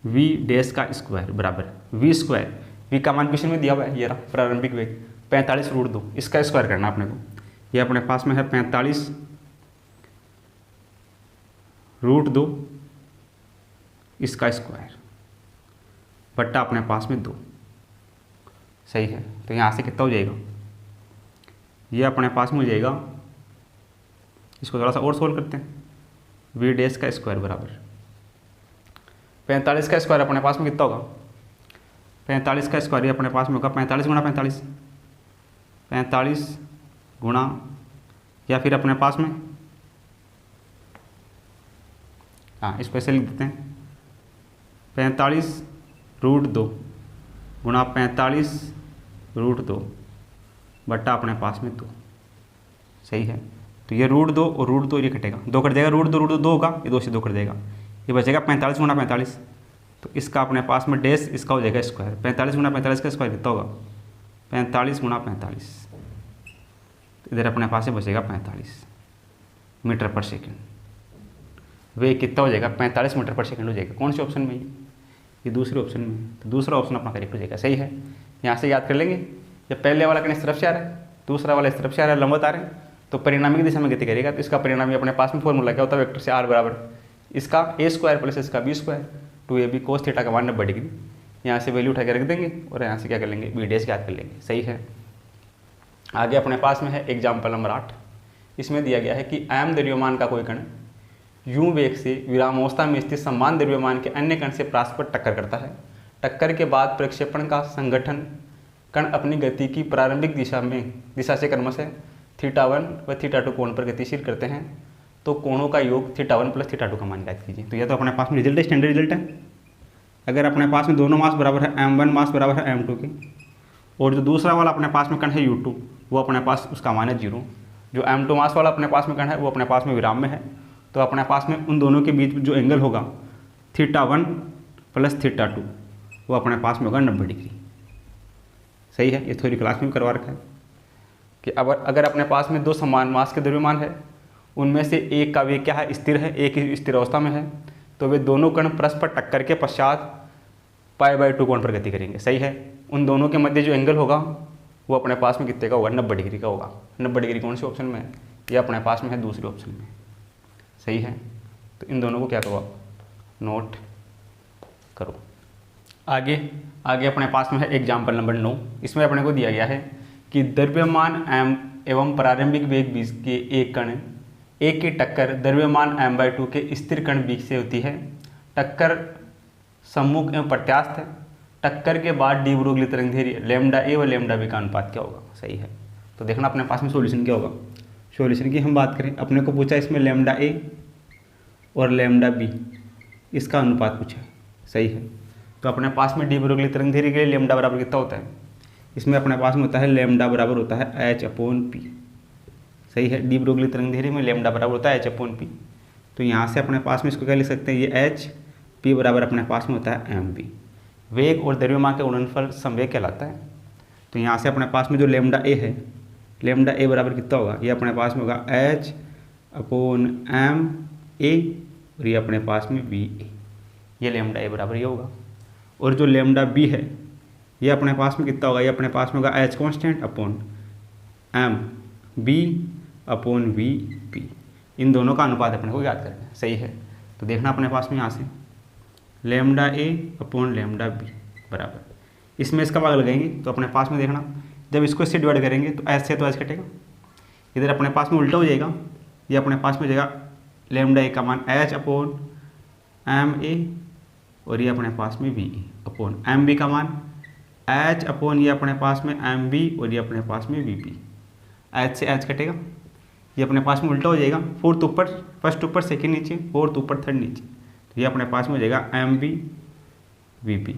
v डैश का स्क्वायर बराबर v स्क्वायर, v का मान क्वेश्चन में दिया हुआ है, ये रहा प्रारंभिक वेग 45√2, इसका स्क्वायर करना अपने को, ये अपने पास में है 45√2 इसका स्क्वायर बट्टा अपने पास में 2, सही है। तो यहाँ से कितना हो जाएगा, ये अपने पास में हो जाएगा, इसको थोड़ा सा और सोल्व करते हैं, v डैश का स्क्वायर बराबर 45 का स्क्वायर अपने पास में कितना होगा, 45 का स्क्वायर ये अपने पास में होगा 45 गुणा 45, 45 गुणा, या फिर अपने पास में हाँ इसको ऐसे लिख देते हैं 45√2 गुणा 45√2 बट्टा अपने पास में 2। सही है, तो ये √2 और √2 ये कटेगा, 2 कट जाएगा, √2 2 होगा, ये 2 से 2 कट जाएगा, ये बचेगा 45 गुणा 45। तो इसका अपने पास में डैश, इसका हो जाएगा स्क्वायर, 45 गुणा 45 का स्क्वायर कितना होगा 45 गुणा 45, तो इधर अपने पास में बचेगा 45 मीटर पर सेकेंड। वे कितना हो जाएगा 45 मीटर पर सेकेंड हो जाएगा। कौन से ऑप्शन में, ये दूसरे ऑप्शन में, तो दूसरा ऑप्शन अपना करेक्ट हो जाएगा। सही है, यहाँ से याद कर लेंगे, जब पहले वाला कहीं इस तरफ से आ रहा है, दूसरा वाला इस तरफ से आ रहा है, लंबवत आ रहे हैं, तो परिणामी की दिशा में गति करेगा, तो इसका परिणामी अपने पास में फॉर्मूला क्या होता है, वेक्टर से r बराबर इसका a² प्लस इसका b², 2ab cos थीटा का मान 90 डिग्री। यहाँ से वैल्यू उठा के रख देंगे और यहाँ से क्या कर लेंगे, b डैश याद कर लेंगे। सही है, आगे अपने पास में है एग्जाम्पल नंबर 8। इसमें दिया गया है कि m द्रव्यमान का कोई कण यूं वेग से विरामावस्था में स्थित समान द्रव्यमान के अन्य कण से परस्पर टक्कर करता है। टक्कर के बाद प्रक्षेपण का संगठन कण अपनी गति की प्रारंभिक दिशा से क्रमशः θ1 व θ2 कोण पर गतिशील करते हैं, तो कोणों का योग θ1 प्लस θ2 का मान ज्ञात कीजिए। तो यह तो अपने पास में रिजल्ट है, स्टैंडर्ड रिजल्ट है। अगर अपने पास में दोनों मास बराबर है, m1 मास बराबर है m2 के, और जो दूसरा वाला अपने पास में कण है u2 वो अपने पास उसका मान है 0, जो m2 मास वाला अपने पास में कण है वो अपने पास में विराम में है, तो अपने पास में उन दोनों के बीच जो एंगल होगा θ1 प्लस θ2 वो अपने पास में होगा 90 डिग्री। सही है, ये थ्योरी क्लास में भी करवा रखा है कि अगर अपने पास में दो समान मास के द्रव्यमान है, उनमें से एक का वेग क्या है, स्थिर है, एक ही स्थिर अवस्था में है, तो वे दोनों कण परस्पर टक्कर के पश्चात π/2 कोण पर गति करेंगे। सही है, उन दोनों के मध्य जो एंगल होगा वो अपने पास में कितने का होगा, 90 डिग्री का होगा। 90 डिग्री कौन से ऑप्शन में है, ये अपने पास में है दूसरे ऑप्शन में। सही है, तो इन दोनों को क्या करो आप, नोट करो। आगे अपने पास में है एग्जाम्पल नंबर 9। इसमें अपने को दिया गया है कि द्रव्यमान m एवं प्रारंभिक वेग b के एक कण a की टक्कर द्रव्यमान m/2 के स्थिर कण b से होती है। टक्कर सम्मुख एवं प्रत्यास्थ है। टक्कर के बाद डी ब्रोगली तरंगधैर्घ्य λ a व λ b का अनुपात क्या होगा। सही है, तो देखना अपने पास में सॉल्यूशन क्या होगा। सॉल्यूशन की हम बात करें, अपने को पूछा इसमें λ a और λ b इसका अनुपात पूछा। सही है, तो अपने पास में डी ब्रोगली तरंगधैर्घ्य के लिए λ बराबर कितना होता है, इसमें अपने पास में होता है λ बराबर होता है h/p। सही है, डी ब्रोगली तरंगधैर्घ्य में λ बराबर होता है h/p। तो यहाँ से अपने पास में इसको क्या लिख सकते हैं, ये h, p बराबर अपने पास में होता है mv। वेग और द्रव्यमान का गुणनफल समवेग कहलाता है। तो यहाँ से अपने पास में जो λ a है, λ a बराबर कितना होगा, ये अपने पास में होगा h/ma और ये अपने पास में va, ये λ a बराबर ये होगा। और जो λ b है ये अपने पास में कितना होगा, ये अपने पास में होगा h constant upon m b upon v p। इन दोनों का अनुपात अपने को याद करना है। सही है, तो देखना अपने पास में यहाँ से λ a अपॉन λ b बराबर, इसमें इसका भाग लगाएंगे तो अपने पास में देखना जब इसको इससे डिवाइड करेंगे तो h से तो h कटेगा, इधर अपने पास में उल्टा हो जाएगा, ये अपने पास में हो जाएगा λ a का मान h अपॉन ma और ये अपने पास में va अपॉन mb का मान h अपॉन ये अपने पास में mb और ये अपने पास में vp। h से h कटेगा, ये अपने पास में उल्टा हो जाएगा, फोर्थ ऊपर, फर्स्ट ऊपर, सेकंड नीचे, फोर्थ ऊपर, थर्ड नीचे, तो ये अपने पास में हो जाएगा mb vp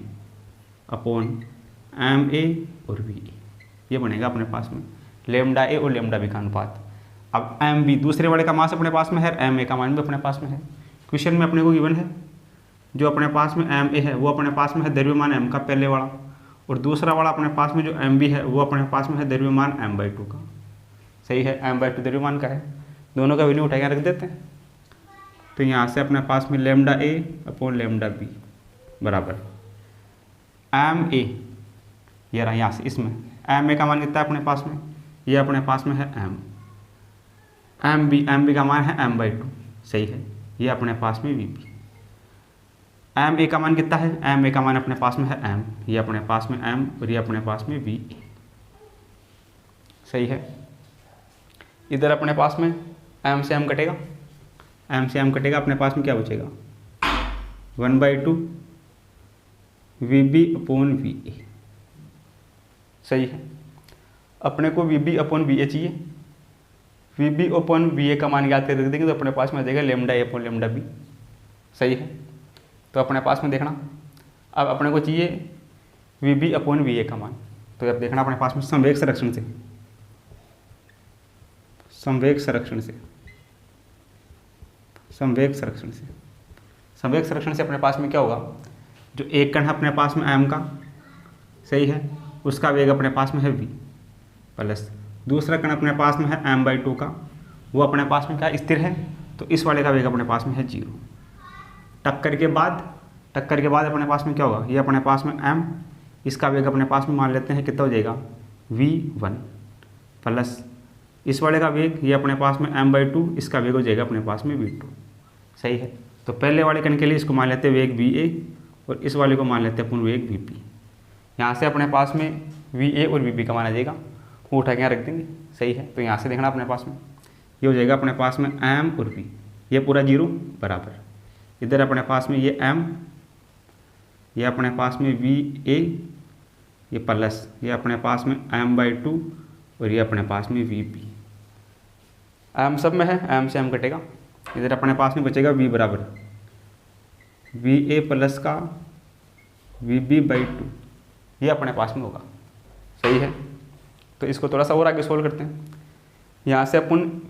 अपॉन ma और va। ये बनेगा अपने पास में λ a और λ b का अनुपात। अब mb दूसरे वाले का मास अपने पास में है, ma का मान भी अपने पास में है। क्वेश्चन में अपने को गिवन है जो अपने पास में ma है वो अपने पास में है द्रव्यमान m का पहले वाला, और दूसरा वाला अपने पास में जो mb है वो अपने पास में है द्रव्यमान m/2 का। सही है, m/2 द्रव्यमान का है, दोनों का वैल्यू उठा के रख देते हैं। तो यहाँ से अपने पास में λ a अपॉन λ b बराबर ma, ये रहा यहाँ से, इसमें ma का मान कितना है अपने पास में, ये अपने पास में है m, mb का मान है m/2। सही है, ये अपने पास में vp। ma का मान कितना है, ma का मान अपने पास में है m, ये अपने पास में m और ये अपने पास में va। सही है, इधर अपने पास में m से m कटेगा, m से m कटेगा, अपने पास में क्या बचेगा 1/2 vb अपॉन va। सही है। अपने को V B upon V A चाहिए, V B upon V A का मान याद कर रख देंगे तो अपने पास में आ जाएगा lambda A upon lambda B. सही है, तो अपने पास में देखना अब अपने को चाहिए V B upon V A का मान। तो अब देखना अपने पास में संवेग संरक्षण से, संवेग संरक्षण से, संवेग संरक्षण से, संवेग संरक्षण से अपने पास में क्या होगा, जो एक कण है अपने पास में m का, सही है, उसका वेग अपने पास में है v प्लस दूसरा कण अपने पास में है m/2 का, वो अपने पास में क्या स्थिर है, तो इस वाले का वेग अपने पास में है 0। टक्कर के बाद अपने पास में क्या होगा, ये अपने पास में m, इसका वेग अपने पास में मान लेते हैं कितना हो जाएगा v1 प्लस इस वाले का वेग ये अपने पास में m/2, इसका वेग हो जाएगा अपने पास में v2। सही है, तो पहले वाले कण के लिए इसको मान लेते हैं वेग va और इस वाले को मान लेते हैं अपन वेग vp। यहाँ से अपने पास में va और vp का मान आ जाएगा, वो उठा के यहाँ रख देंगे। सही है, तो यहाँ से देखना अपने पास में ये हो जाएगा अपने पास में m और v, ये पूरा 0 बराबर, इधर अपने पास में ये m, ये अपने पास में va, ये प्लस ये अपने पास में m/2 और ये अपने पास में vp। m सब में है, m से m कटेगा, इधर अपने पास में बचेगा v बराबर va प्लस का vb/2, ये अपने पास में होगा। सही है, तो इसको थोड़ा सा और आगे सोल्व करते हैं। यहाँ से अपन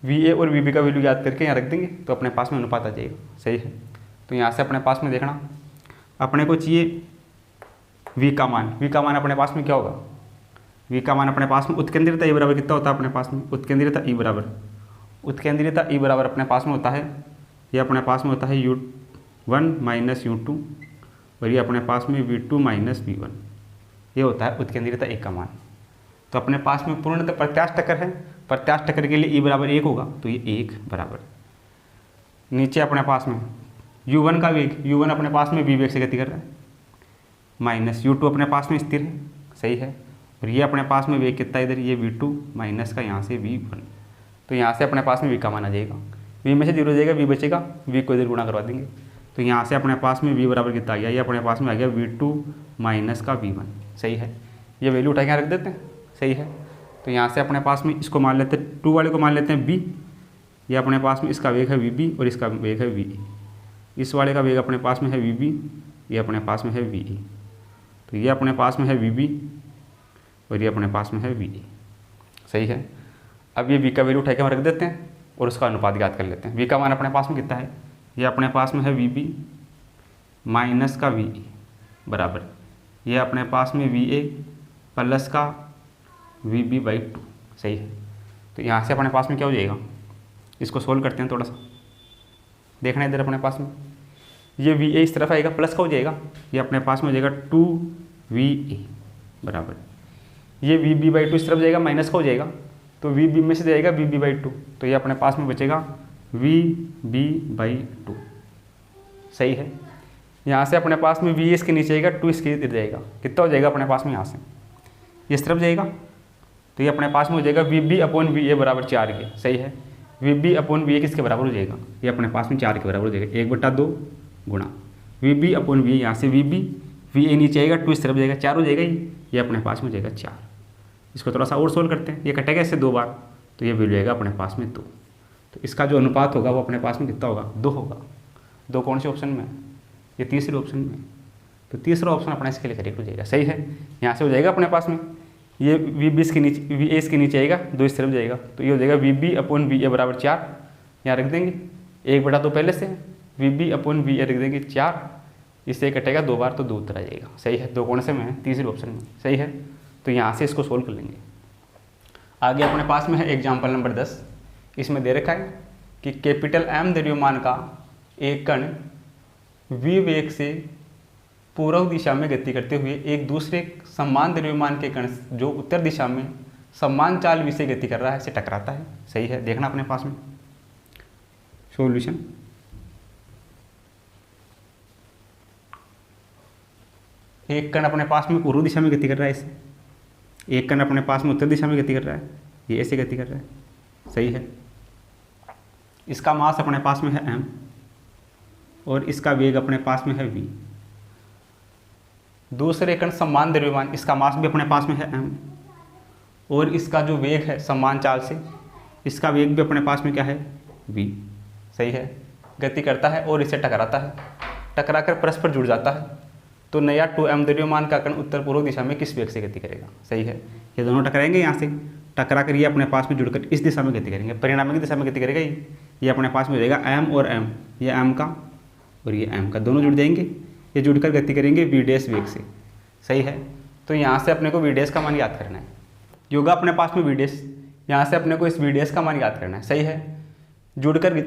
va और vb का वैल्यू याद करके यहाँ रख देंगे तो अपने पास में अनुपात आ जाएगा। सही है, तो यहाँ से अपने पास में देखना अपने को चाहिए v का मान अपने पास में क्या होगा, v का मान अपने पास में उत्केंद्रिता e बराबर कितना होता है अपने पास में, उत्केंद्रिता e बराबर अपने पास में होता है, ये अपने पास में होता है u1 माइनस u2 और ये अपने पास में v2 माइनस v1, ये होता है उत्केंद्रिता e का मान। तो अपने पास में पूर्णतः प्रत्यास्थ टक्कर है, प्रत्यास्थ टक्कर के लिए e बराबर 1 होगा, तो ये 1 बराबर। नीचे अपने पास में u1 का वेग, u1 अपने पास में v वेग से गति कर रहा है, माइनस u2 अपने पास में स्थिर है। सही है, और ये अपने पास में वेग कितना इधर, ये v2 माइनस का यहाँ से v1, तो यहाँ से अपने पास में v का मान आ जाएगा, v में से 0 हो जाएगा, v बचेगा, v को इधर गुणा करवा देंगे, तो यहाँ से अपने पास में v बराबर कितना आ गया, ये अपने पास में आ गया v2 माइनस का v1। सही है, ये वैल्यू उठा के रख देते हैं। सही है, तो यहाँ से अपने पास में इसको मान लेते हैं, 2 वाले को मान लेते हैं b, ये अपने पास में इसका वेग है vb और इसका वेग है ve, इस वाले का वेग अपने पास में है vb, ये अपने पास में है ve, तो ये अपने पास में है vb और ये अपने पास में है ve। सही है, अब ये v का वैल्यू उठा के हम रख देते हैं और उसका अनुपात याद कर लेते हैं। v का मान अपने पास में कितना है, ये अपने पास में है vb माइनस का ve बराबर, ये अपने पास में va प्लस का vb/2। सही है, तो यहाँ से अपने पास में क्या हो जाएगा, इसको सोल्व करते हैं थोड़ा सा, देखना इधर अपने पास में ये va इस तरफ आएगा, प्लस का हो जाएगा, ये अपने पास में हो जाएगा 2va बराबर, ये vb/2 इस तरफ जाएगा, माइनस का हो जाएगा, तो vb में से जाएगा vb/2, तो ये अपने पास में बचेगा vb/2। सही है, यहाँ से अपने पास में v इसके नीचे आएगा, 2 इसके इधर जाएगा, कितना हो जाएगा अपने पास में, यहाँ से ये इस तरफ जाएगा, तो ये अपने पास में हो जाएगा vb/va बराबर 4 के। सही है, vb/va किसके बराबर हो जाएगा, ये अपने पास में 4 के बराबर हो जाएगा, 1/2 गुणा vb/va, यहाँ से vb, va नीचे आएगा, 2 इस तरफ जाएगा, 4 हो जाएगा, ये अपने पास में हो जाएगा 4। इसको थोड़ा सा और सोल्व करते हैं, ये कटेगा इससे 2 बार, तो ये वैल्यू आएगा अपने पास में 2। तो इसका जो अनुपात होगा वो अपने पास में कितना होगा, 2 होगा। 2 कौन से ऑप्शन में, ये तीसरे ऑप्शन में, तो तीसरा ऑप्शन अपना इसके लिए करेक्ट हो जाएगा। सही है, यहाँ से हो जाएगा अपने पास में ये vb इसके नीचे, va इसके नीचे आएगा, 2 इस तरफ जाएगा, तो ये हो जाएगा vb/va बराबर 4, यहाँ रख देंगे, 1/2 पहले से, vb/va रख देंगे 4, इससे कटेगा 2 बार, तो 2 उत्तर आ जाएगा। सही है, 2 कौन से में है, तीसरे ऑप्शन में। सही है, तो यहाँ से इसको सोल्व कर लेंगे। आगे अपने पास में है एग्जाम्पल नंबर 10, इसमें दे रखा है कि कैपिटल M द्रव्यमान का एक कण v वेग से पूर्व दिशा में गति करते हुए एक दूसरे समान द्रव्यमान के कण जो उत्तर दिशा में समान चाल v से गति कर रहा है से टकराता है। सही है, देखना अपने पास में सॉल्यूशन। एक कण अपने पास में पूर्व दिशा में गति कर रहा है इससे, एक कण अपने पास में उत्तर दिशा में गति कर रहा है, ये ऐसे गति कर रहा है। सही है, इसका मास अपने पास में है m और इसका वेग अपने पास में है v। दूसरे कण समान द्रव्यमान, इसका मास भी अपने पास में है m, और इसका जो वेग है समान चाल से, इसका वेग भी अपने पास में क्या है v। सही है, गति करता है और इससे टकराता है, टकरा कर परस्पर जुड़ जाता है, तो नया 2m द्रव्यमान का कण उत्तर पूर्व दिशा में किस वेग से गति करेगा। सही है, ये दोनों टकराएंगे, यहाँ से टकरा कर ये अपने पास में जुड़कर इस दिशा में गति करेंगे, परिणामी की दिशा में गति करेगा ये अपने पास में हो जाएगा m और m, ये m का और ये m का, दोनों जुड़ जाएंगे, ये जुड़कर गति करेंगे v डैश वेग से। सही है, तो यहाँ से अपने को v डैश का मान याद करना है, योगा अपने पास में v डैश, यहाँ से अपने को इस v डैश का मान याद करना है। सही है, जुड़कर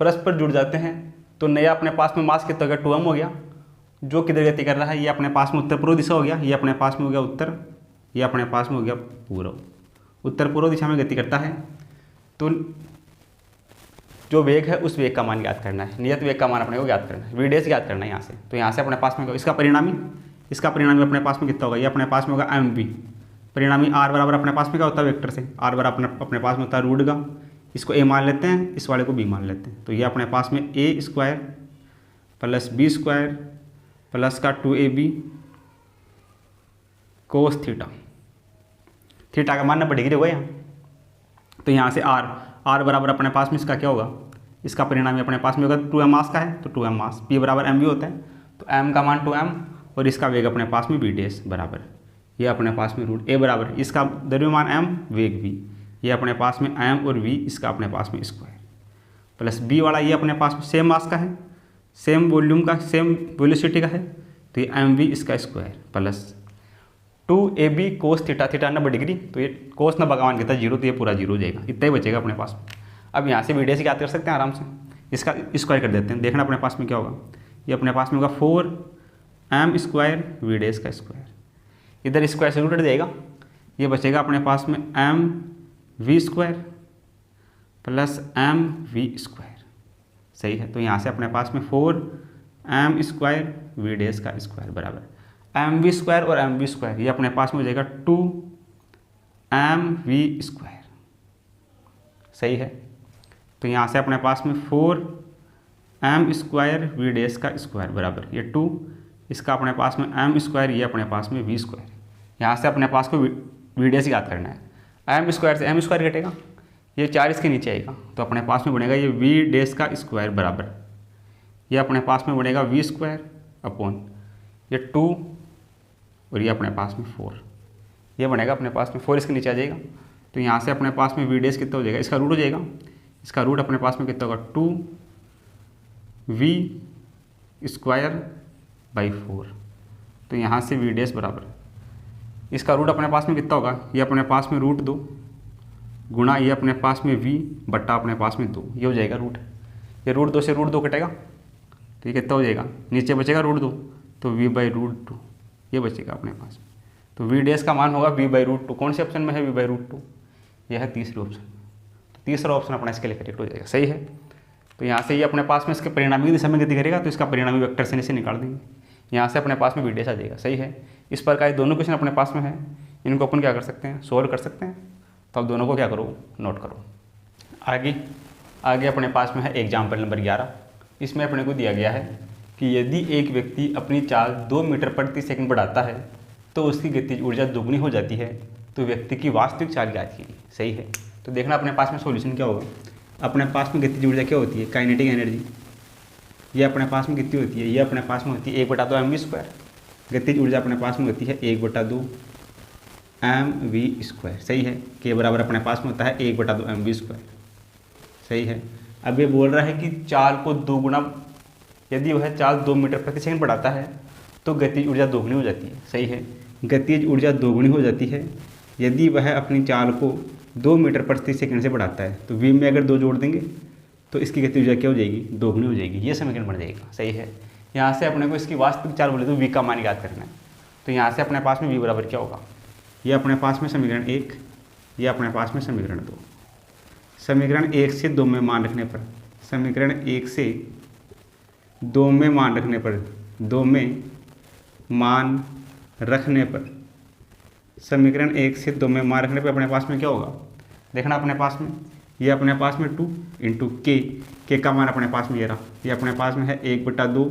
परस्पर जुड़ जाते हैं, तो नया अपने पास में मास कितना हो गया 2m हो गया, जो किधर गति कर रहा है, ये अपने पास में उत्तर पूर्व दिशा हो गया, ये अपने पास में हो गया उत्तर, ये अपने पास में हो गया पूर्व, उत्तर पूर्व दिशा में गति करता है। तो जो वेग है उस वेग का मान याद करना है, नियत वेग का मान अपने को याद करना है, v डैश याद करना है यहाँ से। तो यहाँ से अपने पास में इसका परिणामी अपने पास में कितना होगा, ये अपने पास में होगा mv, परिणामी r बराबर अपने पास में क्या होता है वेक्टर से, r बराबर अपने पास में होता है रूट का, इसको a मान लेते हैं, इस वाले को b मान लेते हैं, तो ये अपने पास में a square plus b square plus का 2ab कोस थीटा, थीटा का मान 90 डिग्री होगा यहाँ। तो यहाँ से r बराबर अपने पास में इसका क्या होगा, इसका परिणामी अपने पास में होगा 2m मास का है, तो 2m मास, p बराबर mv होता है, तो m का मान 2m और इसका वेग अपने पास में v डैश बराबर, ये अपने पास में रूट a बराबर, इसका द्रव्यमान m वेग v, ये अपने पास में m और v, इसका अपने पास में स्क्वायर प्लस b वाला ये अपने पास में सेम मास का है, सेम वॉल्यूम का, सेम वेलोसिटी का है, तो ये mv इसका square plus 2ab cos theta, theta 90 degree, तो ये कोस 90 का मान कितना 0, तो ये पूरा 0 हो जाएगा, इतना ही बचेगा अपने पास। अब यहाँ से v डैश याद कर सकते हैं आराम से, इसका स्क्वायर कर देते हैं, देखना अपने पास में क्या होगा, ये अपने पास में होगा 4m स्क्वायर v डैश का स्क्वायर, इधर स्क्वायर से रूट हट जाएगा, ये बचेगा अपने पास में mv square plus mv square. सही है, तो यहाँ से अपने पास में 4m स्क्वायर v डैश का स्क्वायर बराबर mv स्क्वायर और mv स्क्वायर, ये अपने पास में हो जाएगा 2mv स्क्वायर। सही है, तो यहाँ से अपने पास में 4m स्क्वायर v डैश का स्क्वायर बराबर ये 2, इसका अपने पास में m स्क्वायर, ये अपने पास में v स्क्वायर। यहाँ से अपने पास को v डैश याद करना है, m स्क्वायर से m स्क्वायर घटेगा, ये 4 इसके नीचे आएगा, तो अपने पास में बनेगा ये v डैश का स्क्वायर बराबर, ये अपने पास में बनेगा v स्क्वायर अपॉन ये 2 और ये अपने पास में 4, ये बनेगा अपने पास में 4 इसके नीचे आ जाएगा। तो यहाँ से अपने पास में v डैश कितना हो जाएगा, इसका रूट हो जाएगा, इसका रूट अपने पास में कितना होगा 2v स्क्वायर बाई 4, तो यहाँ से v डैश बराबर, इसका रूट अपने पास में कितना होगा, ये अपने पास में रूट 2 गुणा ये अपने पास में v बट्टा अपने पास में 2, ये हो जाएगा रूट, ये रूट 2 से रूट 2 कटेगा, तो ये कितना हो जाएगा, नीचे बचेगा रूट 2, तो v बाई रूट 2 ये बचेगा अपने पास में। तो v डैश का मान होगा v बाई रूट 2, कौन से ऑप्शन में है v बाई रूट 2, यह है तीसरे ऑप्शन, तो तीसरा ऑप्शन अपना इसके लिए करेक्ट हो जाएगा। सही है, तो यहाँ से ये अपने पास में इसके परिणामी की दिशा में गति करेगा, तो इसका परिणामी वेक्टर से निकाल देंगे, यहाँ से अपने पास में v डैश आ जाएगा। सही है, इस प्रकार ये दोनों क्वेश्चन अपने पास में है, इनको अपन क्या कर सकते हैं, सोल्व कर सकते हैं। तो अब दोनों को क्या करो, नोट करो। आगे अपने पास में है एग्जाम्पल नंबर 11, इसमें अपने को दिया गया है कि यदि एक व्यक्ति अपनी चाल 2 मीटर प्रति सेकंड बढ़ाता है तो उसकी गतिज ऊर्जा दोगुनी हो जाती है, तो व्यक्ति की वास्तविक चाल ज्ञात कीजिए। सही है, तो देखना अपने पास में सॉल्यूशन क्या होगा। अपने पास में गतिज ऊर्जा क्या होती है, काइनेटिक एनर्जी, ये अपने पास में कितनी होती है, ये अपने पास में होती है 1/2 mv स्क्वायर, गतिज ऊर्जा अपने पास में होती है 1/2 mv स्क्वायर। सही है, के बराबर अपने पास में होता है 1/2 mv स्क्वायर। सही है, अब ये बोल रहा है कि चाल को 2 गुना, यदि वह चाल 2 मीटर प्रति सेकंड बढ़ाता है तो गतिज ऊर्जा दोगुनी हो जाती है। सही है, गतिज ऊर्जा दोगुनी हो जाती है यदि वह अपनी चाल को 2 मीटर प्रति सेकंड से बढ़ाता है, तो v में अगर 2 जोड़ देंगे तो इसकी गतिज ऊर्जा क्या हो जाएगी, दोगुनी हो जाएगी, ये समीकरण बन जाएगा। सही है, यहाँ से अपने को इसकी वास्तविक चाल बोले तो v का मान याद करना है, तो यहाँ से अपने पास में v बराबर क्या होगा, ये अपने पास में समीकरण 1, ये अपने पास में समीकरण 2। समीकरण 1 से 2 में मान रखने पर, समीकरण 1 से 2 में मान रखने पर, 2 में मान रखने पर, समीकरण 1 से 2 में मान रखने पर अपने पास में क्या होगा, देखना अपने पास में, ये अपने पास में 2 इंटू के का मान अपने पास में ये रहा, ये अपने पास में है 1/2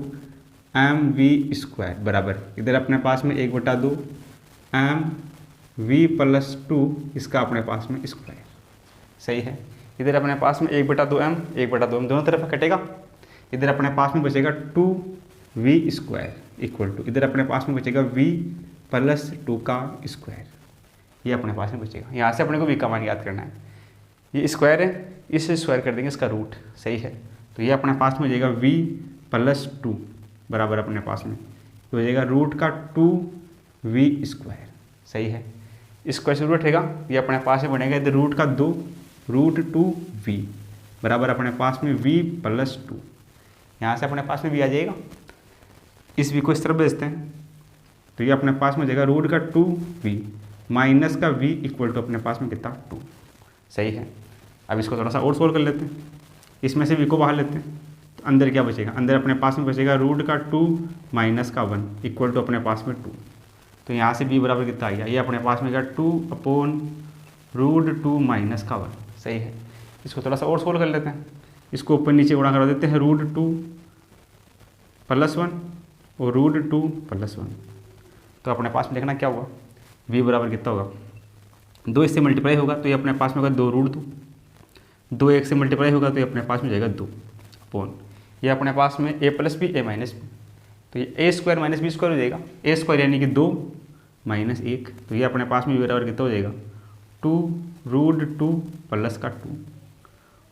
एम वी स्क्वायर बराबर, इधर अपने पास में 1/2 एम वी प्लस 2 इसका अपने पास में स्क्वायर। सही है, इधर अपने पास में 1/2 एम 1/2 एम दोनों तरफ कटेगा, इधर अपने पास में बचेगा 2v स्क्वायर इक्वल टू, इधर अपने पास में बचेगा v प्लस 2 का स्क्वायर, ये अपने पास में बचेगा। यहाँ से अपने को v का मान याद करना है, ये स्क्वायर है, इसे स्क्वायर कर देंगे इसका रूट। सही है, तो ये अपने पास में हो जाएगा v प्लस 2 बराबर अपने पास में हो जाएगा रूट का 2v स्क्वायर। सही है, स्क्वायर से रूट हटेगा, ये अपने पास में बनेगा इधर रूट का 2 रूट 2v बराबर अपने पास में v प्लस 2, यहाँ से अपने पास में v आ जाएगा, इस v को इस तरफ भेजते हैं तो ये अपने पास में हो जाएगा रूट का 2v माइनस का v इक्वल टू अपने पास में कितना 2। सही है, अब इसको थोड़ा सा और सोल्व कर लेते हैं, इसमें से v को बाहर लेते हैं तो अंदर क्या बचेगा, अंदर अपने पास में बचेगा रूट का 2 माइनस का 1 इक्वल टू अपने पास में 2। तो यहाँ से b बराबर कितना आ गया, ये अपने पास में गया 2/√2 माइनस का 1। सही है, इसको थोड़ा सा और सोल्व कर लेते हैं, इसको ऊपर नीचे गुणा करा देते हैं, √2 प्लस 1 और √2 प्लस 1। तो अपने पास में देखना क्या होगा, v बराबर कितना होगा, 2 इससे मल्टीप्लाई होगा तो ये अपने पास में होगा 2√2, 2 1 से मल्टीप्लाई होगा तो ये अपने पास में जाएगा 2 अपॉन, ये अपने पास में a plus B a minus B, तो ये a square minus B square हो जाएगा, a स्क्वायर यानी कि 2 माइनस 1, तो ये अपने पास में v बराबर कितना हो जाएगा 2√2 प्लस का 2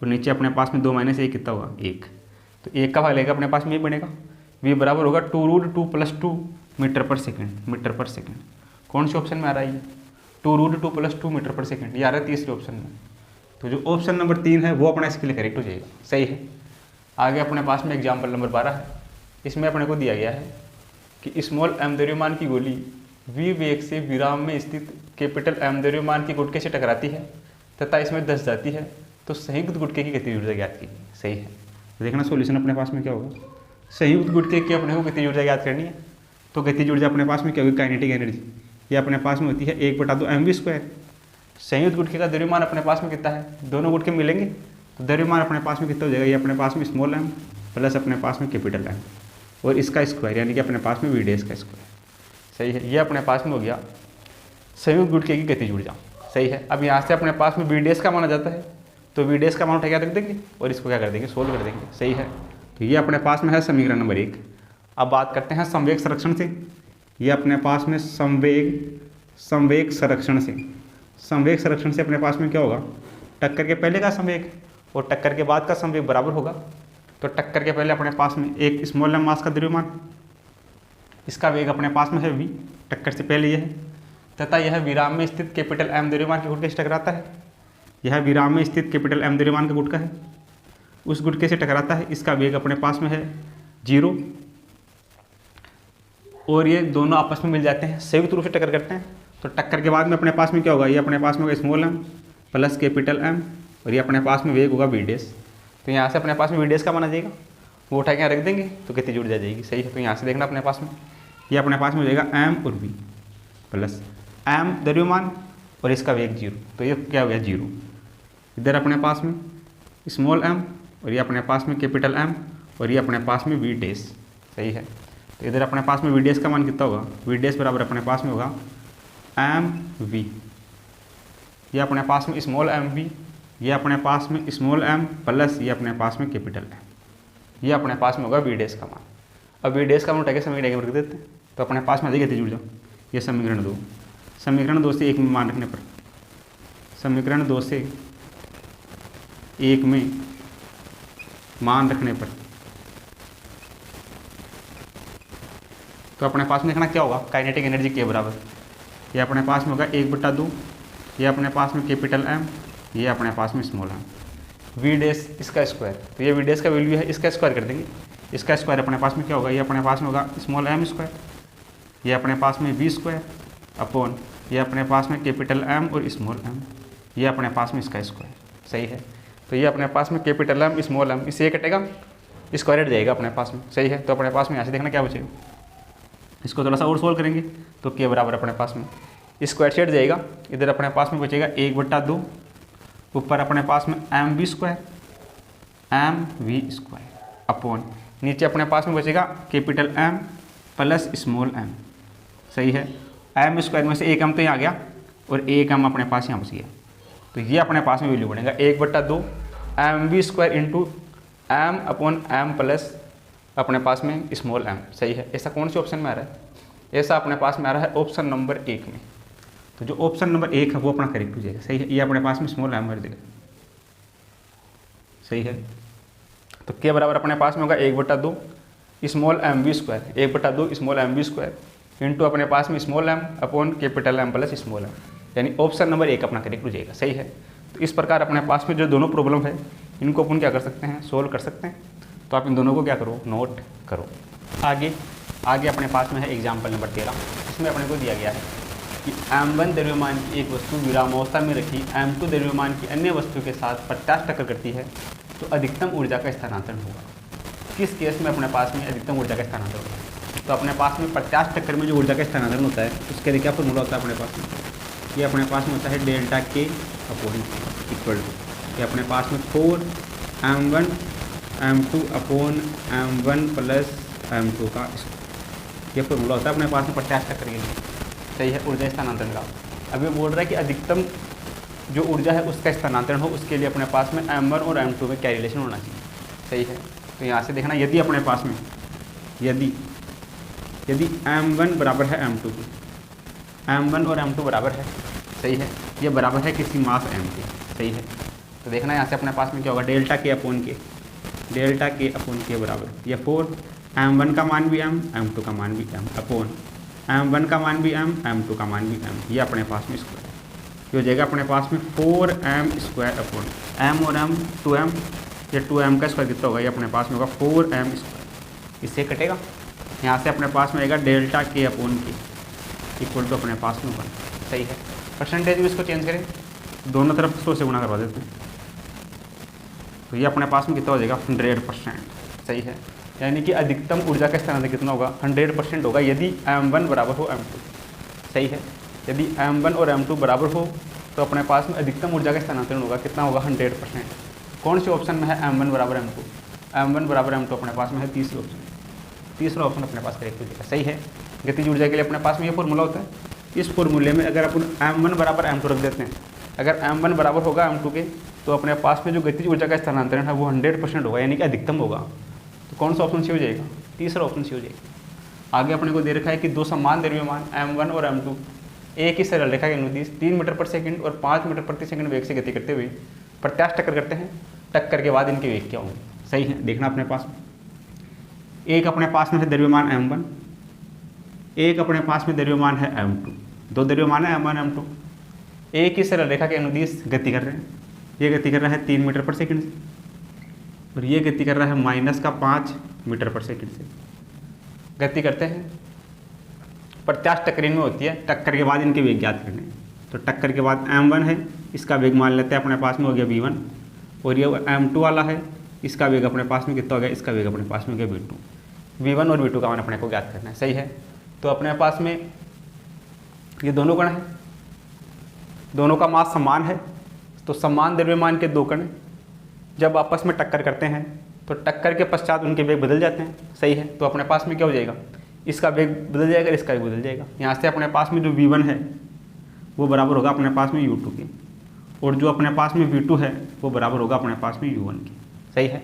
और नीचे अपने पास में 2 माइनस 1 कितना होगा 1, तो 1 का भाग लेगा अपने पास में ये बनेगा, v बराबर होगा 2√2 प्लस 2 मीटर पर सेकेंड। कौन से ऑप्शन में आ रहा है ये, 2√2 प्लस 2 मीटर पर सेकेंड, ये आ रहा है तीसरे ऑप्शन में, तो जो ऑप्शन नंबर 3 है वो अपना इसके लिए करेक्ट हो जाएगा। सही है, आगे अपने पास में एग्जाम्पल नंबर 12 है, इसमें अपने को दिया गया है कि स्मॉल एम द्रव्यमान की गोली v वेग से विराम में स्थित कैपिटल एम द्रव्यमान की गुटके से टकराती है तथा इसमें धंस जाती है, तो संयुक्त गुटके की गतिज ऊर्जा ज्ञात कीजिए। सही है, देखना सॉल्यूशन अपने पास में क्या होगा, संयुक्त गुटके की अपने को गतिज ऊर्जा ज्ञात करनी है, तो गतिज ऊर्जा अपने पास में क्या होगी, काइनेटिक एनर्जी, ये अपने पास में होती है 1/2 mv स्क्वायर। संयुक्त गुटके का द्रव्यमान अपने पास में कितना है, दोनों गुटके मिलेंगे तो द्रव्यमान अपने पास में कितना हो जाएगा, ये अपने पास में स्मॉल m प्लस अपने पास में कैपिटल M और इसका स्क्वायर यानी कि अपने पास में v डैश का स्क्वायर। सही है, ये अपने पास में हो गया संयुक्त गुटके की गतिज ऊर्जा। सही है, अब यहाँ से अपने पास में v डैश का माना जाता है तो v डैश का मान उठा क्या रख देंगे और इसको क्या कर देंगे, सोल्व कर देंगे। सही है, तो ये अपने पास में है समीकरण नंबर 1। अब बात करते हैं संवेग संरक्षण से, ये अपने पास में संवेग संरक्षण से अपने पास में क्या होगा, टक्कर के पहले का संवेग और टक्कर के बाद का संवेग बराबर होगा। तो टक्कर के पहले अपने पास में एक स्मॉल m मास का द्रव्यमान, इसका वेग अपने पास में है v, टक्कर से पहले यह है, तथा यह विराम में स्थित कैपिटल M द्रव्यमान के गुटके से टकराता है, यह विराम में स्थित कैपिटल M द्रव्यमान का गुटका है, उस गुटके से टकराता है, इसका वेग अपने पास में है 0 और ये दोनों आपस में मिल जाते हैं, संयुक्त रूप से टक्कर करते हैं। तो टक्कर के बाद में अपने पास में क्या होगा, ये अपने पास में होगा small m plus capital M और ये अपने पास में वेग होगा v डैश। तो यहाँ से अपने पास में v डैश का माना जाएगा, वो उठा के यहाँ रख देंगे तो गतिज ऊर्जा जाएगी। सही है, तो यहाँ से देखना अपने पास में ये अपने पास में हो जाएगा m और v प्लस m द्रव्यमान और इसका वेग 0, तो ये क्या हो गया 0। इधर अपने पास में स्मॉल m और ये अपने पास में कैपिटल M और ये अपने पास में v डैश। सही है, तो इधर अपने पास में v डैश का मान कितना होगा, v डैश बराबर अपने पास में होगा mv, ये अपने पास में स्मॉल mv, ये अपने पास में स्मॉल m प्लस ये अपने पास में कैपिटल M, ये अपने पास में होगा v डैश का मान। अब v डैश का मान उठा के समीकरण में रख देते हैं तो अपने पास में आ जाएगी गतिज ऊर्जा, ये समीकरण 2। समीकरण 2 से 1 में मान रखने पर, समीकरण 2 से 1 में मान रखने पर तो अपने पास में देखना क्या होगा, काइनेटिक एनर्जी के बराबर, ये अपने पास में होगा 1/2, ये अपने पास में कैपिटल M, ये अपने पास में स्मॉल m, v डैश इसका स्क्वायर, तो ये v डैश का वैल्यू है, इसका स्क्वायर कर देंगे, इसका स्क्वायर अपने पास में क्या होगा, ये अपने पास में होगा स्मॉल m स्क्वायर, ये अपने पास में v स्क्वायर अपॉन ये अपने पास में कैपिटल M और स्मॉल m, ये अपने पास में इसका स्क्वायर। सही है, तो ये अपने पास में कैपिटल M स्मॉल m, इससे ये कटेगा, स्क्वायर हट जाएगा अपने पास में। सही है, तो अपने पास में यहाँ से देखना क्या बचेगा, इसको थोड़ा सा और सोल्व करेंगे तो के बराबर अपने पास में स्क्वायर से हट जाएगा, इधर अपने पास में बचेगा 1/2, ऊपर अपने पास में mv स्क्वायर अपॉन नीचे अपने पास में बचेगा capital M plus small m, सही है। m स्क्वायर में से एक m तो यहाँ आ गया और एक m अपने पास यहाँ बच गया, तो ये अपने पास में वैल्यू बनेगा 1/2 mv square into m upon m plus अपने पास में स्मॉल m, सही है। ऐसा कौन से ऑप्शन में आ रहा है? ऐसा अपने पास में आ रहा है ऑप्शन नंबर 1 में। तो जो ऑप्शन नंबर 1 है वो अपना करेक्ट हो जाएगा, सही है। ये अपने पास में स्मॉल m भर देगा, सही है। तो क्या बराबर अपने पास में होगा 1/2 small mv square, 1/2 small mv square into अपने पास में small m upon capital M plus small m, यानी ऑप्शन नंबर 1 अपना करेक्ट हो जाएगा, सही है। तो इस प्रकार अपने पास में जो दोनों प्रॉब्लम है इनको अपन क्या कर सकते हैं, सोल्व कर सकते हैं। तो आप इन दोनों को क्या करो, नोट करो। आगे अपने पास में है एग्जाम्पल नंबर 13। इसमें अपने को दिया गया है कि m1 द्रव्यमान की एक वस्तु विरामावस्था में रखी m2 द्रव्यमान की अन्य वस्तु के साथ 50 टक्कर करती है तो अधिकतम ऊर्जा का स्थानांतरण होगा। किस केस में अपने पास में अधिकतम ऊर्जा का स्थानांतरण होगा? तो अपने पास में 50 टक्कर में जो ऊर्जा का स्थानांतरण होता है उसके लिए क्या फॉर्मूला होता है अपने पास में? ये अपने पास में होता है डेल्टा के अपॉन इक्वल टू, ये अपने पास में 4m1 m2 upon m1 plus m2 का, ये फॉर्मूला होता है अपने पास में 50 टक्कर के लिए, सही है, ऊर्जा स्थानांतरण का। अब ये बोल रहा है कि अधिकतम जो ऊर्जा है उसका स्थानांतरण हो, उसके लिए अपने पास में m1 और m2 में क्या रिलेशन होना चाहिए, सही है। तो यहाँ से देखना, यदि अपने पास में यदि m1 बराबर है m2 की, m1 और m2 बराबर है, सही है, ये बराबर है किसी मास m के, सही है। तो देखना यहाँ से अपने पास में क्या होगा, डेल्टा के अपॉन के बराबर, ये 4 m1 का मान भी m, m2 का मान भी m अपॉन m1 का मान भी m, m2 का मान भी m, ये अपने पास में स्क्वायर ये हो जाएगा अपने पास में 4m स्क्वायर अपॉन m और m 2m, ये 2m का स्क्वायर कितना होगा, ये अपने पास में होगा 4m स्क्वायर, इससे कटेगा। यहाँ से अपने पास में आएगा डेल्टा के अपॉन के इक्वल टू अपने पास में 1, सही है। परसेंटेज में इसको चेंज करें, दोनों तरफ 100 से गुणा करवा देते हैं, तो ये अपने पास में कितना हो जाएगा 100%, सही है। यानी कि अधिकतम ऊर्जा का स्थानांतरण कितना होगा, 100% होगा यदि m1 बराबर हो m2, सही है। यदि m1 और m2 बराबर हो तो अपने पास में अधिकतम ऊर्जा का स्थानांतरण होगा, कितना होगा 100%। कौन से ऑप्शन में है m1 बराबर m2? m1 बराबर m2 अपने पास में है तीसरा ऑप्शन अपने पास करेक्ट हो जाएगा, सही है। गतिज ऊर्जा के लिए अपने पास में ये फॉर्मूला होता है। इस फॉर्मूले में अगर अपन m1 बराबर m2 रख देते हैं, अगर m1 बराबर होगा m2 के, तो अपने पास में जो गतिज ऊर्जा का स्थानांतरण है वो 100% होगा, यानी कि अधिकतम होगा। तो कौन सा ऑप्शन सी हो जाएगा, तीसरा ऑप्शन सी हो जाएगा। आगे अपने को दे रखा है कि दो समान द्रव्यमान m1 और m2 एक ही सरल रेखा के अनुदिश 3 मीटर पर सेकंड और 5 मीटर प्रति सेकंड वेग से गति करते हुए 50 टक्कर करते हैं। टक्कर के बाद इनके वेग क्या होंगे, सही है। देखना अपने पास में एक अपने पास में है द्रव्यमान m1, एक अपने पास में द्रव्यमान है m2, दो द्रव्यमान है m1 m2, एक ही सरल रेखा के अनुदिश गति कर रहे हैं। ये गति कर रहा है 3 मीटर पर सेकंड से और ये गति कर रहा है -5 मीटर पर सेकंड से। गति करते हैं, 50 टक्कर इनमें होती है, टक्कर के बाद इनके वेग ज्ञात करने हैं। तो टक्कर के बाद m1 है, इसका वेग मान लेते हैं अपने पास में हो गया v1, और ये m2 वाला है, इसका वेग अपने पास में कितना हो गया, इसका वेग अपने पास में हो गया v2। v1 और v2 का मान अपने को ज्ञात करना है, सही है। तो अपने पास में ये दोनों कण है, दोनों का मास समान है, तो समान द्रव्यमान के दो कण जब आपस में टक्कर करते हैं तो टक्कर के पश्चात उनके वेग बदल जाते हैं, सही है। तो अपने पास में क्या हो जाएगा, इसका वेग बदल जाएगा, इसका वेग बदल जाएगा। यहाँ से अपने पास में जो v1 है वो बराबर होगा अपने पास में u2 के, और जो अपने पास में v2 है वो बराबर होगा अपने पास में u1 के, सही है।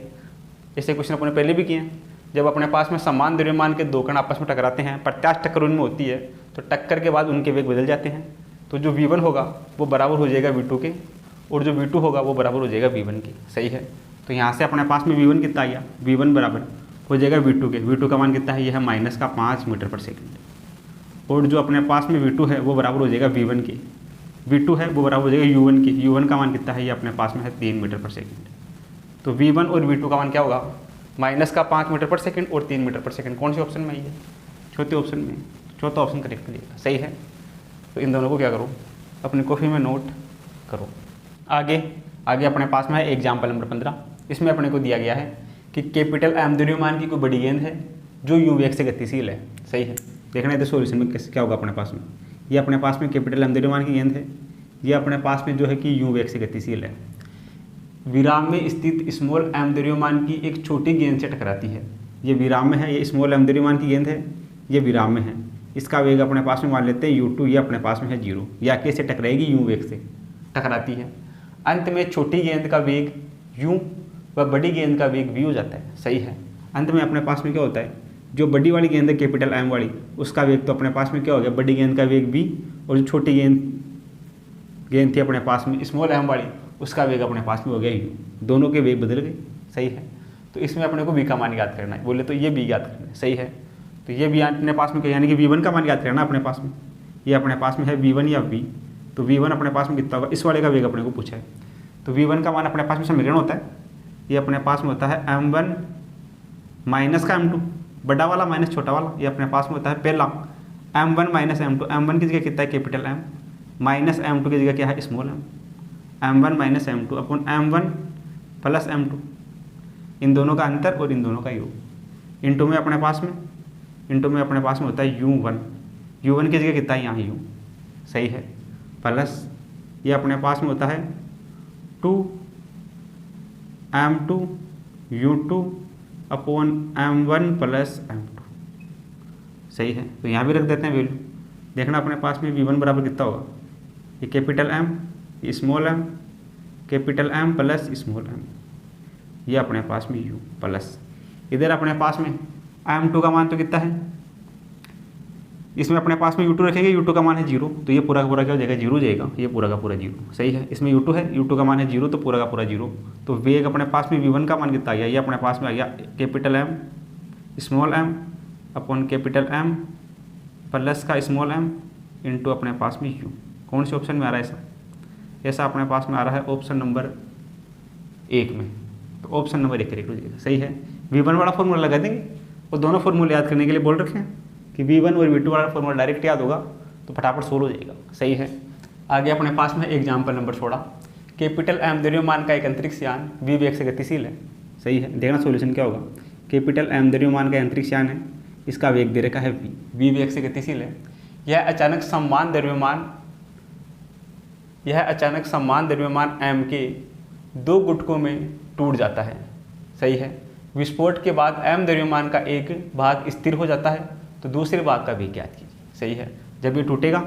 ऐसे क्वेश्चन अपने पहले भी किए हैं। जब अपने पास में समान द्रव्यमान के दो कण आपस में टकराते हैं, 50 टक्कर उनमें होती है, तो टक्कर के बाद उनके वेग बदल जाते हैं। तो जो v1 होगा वो बराबर हो जाएगा v2 के, और जो v2 होगा वो बराबर हो जाएगा v1 के, सही है। तो यहाँ से अपने पास में v1 कितना आ गया, v1 बराबर हो जाएगा v2 के। v2 का मान कितना है, यह है -5 मीटर पर सेकंड, और जो अपने पास में v2 है वो बराबर हो जाएगा v1 के। v2 है वो बराबर हो जाएगा u1 के। u1 का मान कितना है, ये अपने पास में है 3 मीटर पर सेकंड। तो v1 और v2 का मान क्या होगा, -5 मीटर पर सेकंड और 3 मीटर पर सेकंड। कौन से ऑप्शन में है, चौथे ऑप्शन में। चौथा ऑप्शन करेक्ट करिएगा, सही है। तो इन दोनों को क्या करो, अपनी कॉपी में नोट करो। आगे अपने पास में है एग्जाम्पल नंबर 15। इसमें अपने को दिया गया है कि कैपिटल M द्रव्यमान की कोई बड़ी गेंद है जो u वेग से गतिशील है, सही है। देखना है तो सॉल्यूशन में कैसे क्या होगा अपने पास में। ये अपने पास में कैपिटल M द्रव्यमान की गेंद है, ये अपने पास में जो है कि u वेग से गतिशील है। विराम में स्थित स्मॉल m द्रव्यमान की एक छोटी गेंद से टकराती है ये विराम में है, ये स्मॉल m द्रव्यमान की गेंद है, ये विराम में है, इसका वेग अपने पास में मान लेते हैं u2, ये अपने पास में है 0, ये आके से टकराएगी u वेग से टकराती है। अंत में छोटी गेंद का वेग u व बड़ी गेंद का वेग v हो जाता है। सही है। अंत में अपने पास में क्या होता है, जो बड़ी वाली गेंद है कैपिटल M वाली, उसका वेग तो अपने पास में क्या हो गया, बड़ी गेंद का वेग v, और जो छोटी गेंद थी अपने पास में स्मॉल m वाली, उसका वेग अपने पास में हो गया u, दोनों के वेग बदल गए। सही है। तो इसमें अपने को v का मान याद करना है, बोले तो ये v याद करना है। सही है। तो ये भी अपने पास में क्या, यानी कि v1 का मान याद करना अपने पास में, ये अपने पास में है v1 या v, तो v1 अपने पास में कितना होगा, इस वाले का वेग अपने को पूछा है। तो v1 का मान अपने पास में समीकरण होता है, ये अपने पास में होता है m1 माइनस का m2, बड़ा वाला माइनस छोटा वाला, ये अपने पास में होता है पहला m1 माइनस m2, m1 की जगह कितना है कैपिटल M, माइनस m2 की जगह क्या है small m, m1 minus m2 अपन m1 प्लस m2, इन दोनों का अंतर और इन दोनों का योग, इंटू में अपने पास में होता है u1 की जगह कितना है यहाँ u। सही है। प्लस ये अपने पास में होता है 2m2 u2 upon m1 plus m2। सही है। तो यहाँ भी रख देते हैं वैल्यू, देखना अपने पास में v1 बराबर कितना होगा, ये कैपिटल M, ये small m, capital M plus small m, ये अपने पास में u प्लस इधर अपने पास में m2 का मान तो कितना है, इसमें अपने पास में u2 रखेंगे, u2 का मान है 0, तो ये पूरा का पूरा क्या हो जाएगा, 0 हो जाएगा, ये पूरा का पूरा 0। सही है। इसमें u2 है, u2 का मान है 0, तो पूरा का पूरा 0। तो वेग अपने पास में v1 का मान कितना आ गया, ये अपने पास में आ गया capital M small m upon capital M plus का स्मॉल m इंटू अपने पास में u। कौन से ऑप्शन में आ रहा है ऐसा, ऐसा अपने पास में आ रहा है ऑप्शन नंबर 1 में, तो ऑप्शन नंबर 1 करेक्ट हो जाएगा। सही है। v1 वाला फॉर्मूला लगा देंगे, और दोनों फॉर्मूले याद करने के लिए बोल रखे हैं कि v1 और v2 वाला फॉर्मूला डायरेक्ट याद होगा तो फटाफट सोल्व हो जाएगा। सही है। आगे अपने पास में एग्जाम्पल नंबर 16, कैपिटल M द्रव्यमान का एक अंतरिक्ष यान v वेग से गतिशील है। सही है। देखना सॉल्यूशन क्या होगा, कैपिटल M द्रव्यमान का अंतरिक्ष यान है, इसका वेग दे रखा है v वेग से गतिशील है। यह अचानक समान द्रव्यमान M के 2 गुटकों में टूट जाता है। सही है। विस्फोट के बाद M द्रव्यमान का एक भाग स्थिर हो जाता है, तो दूसरे भाग का वेग ज्ञात कीजिए। सही है। जब ये टूटेगा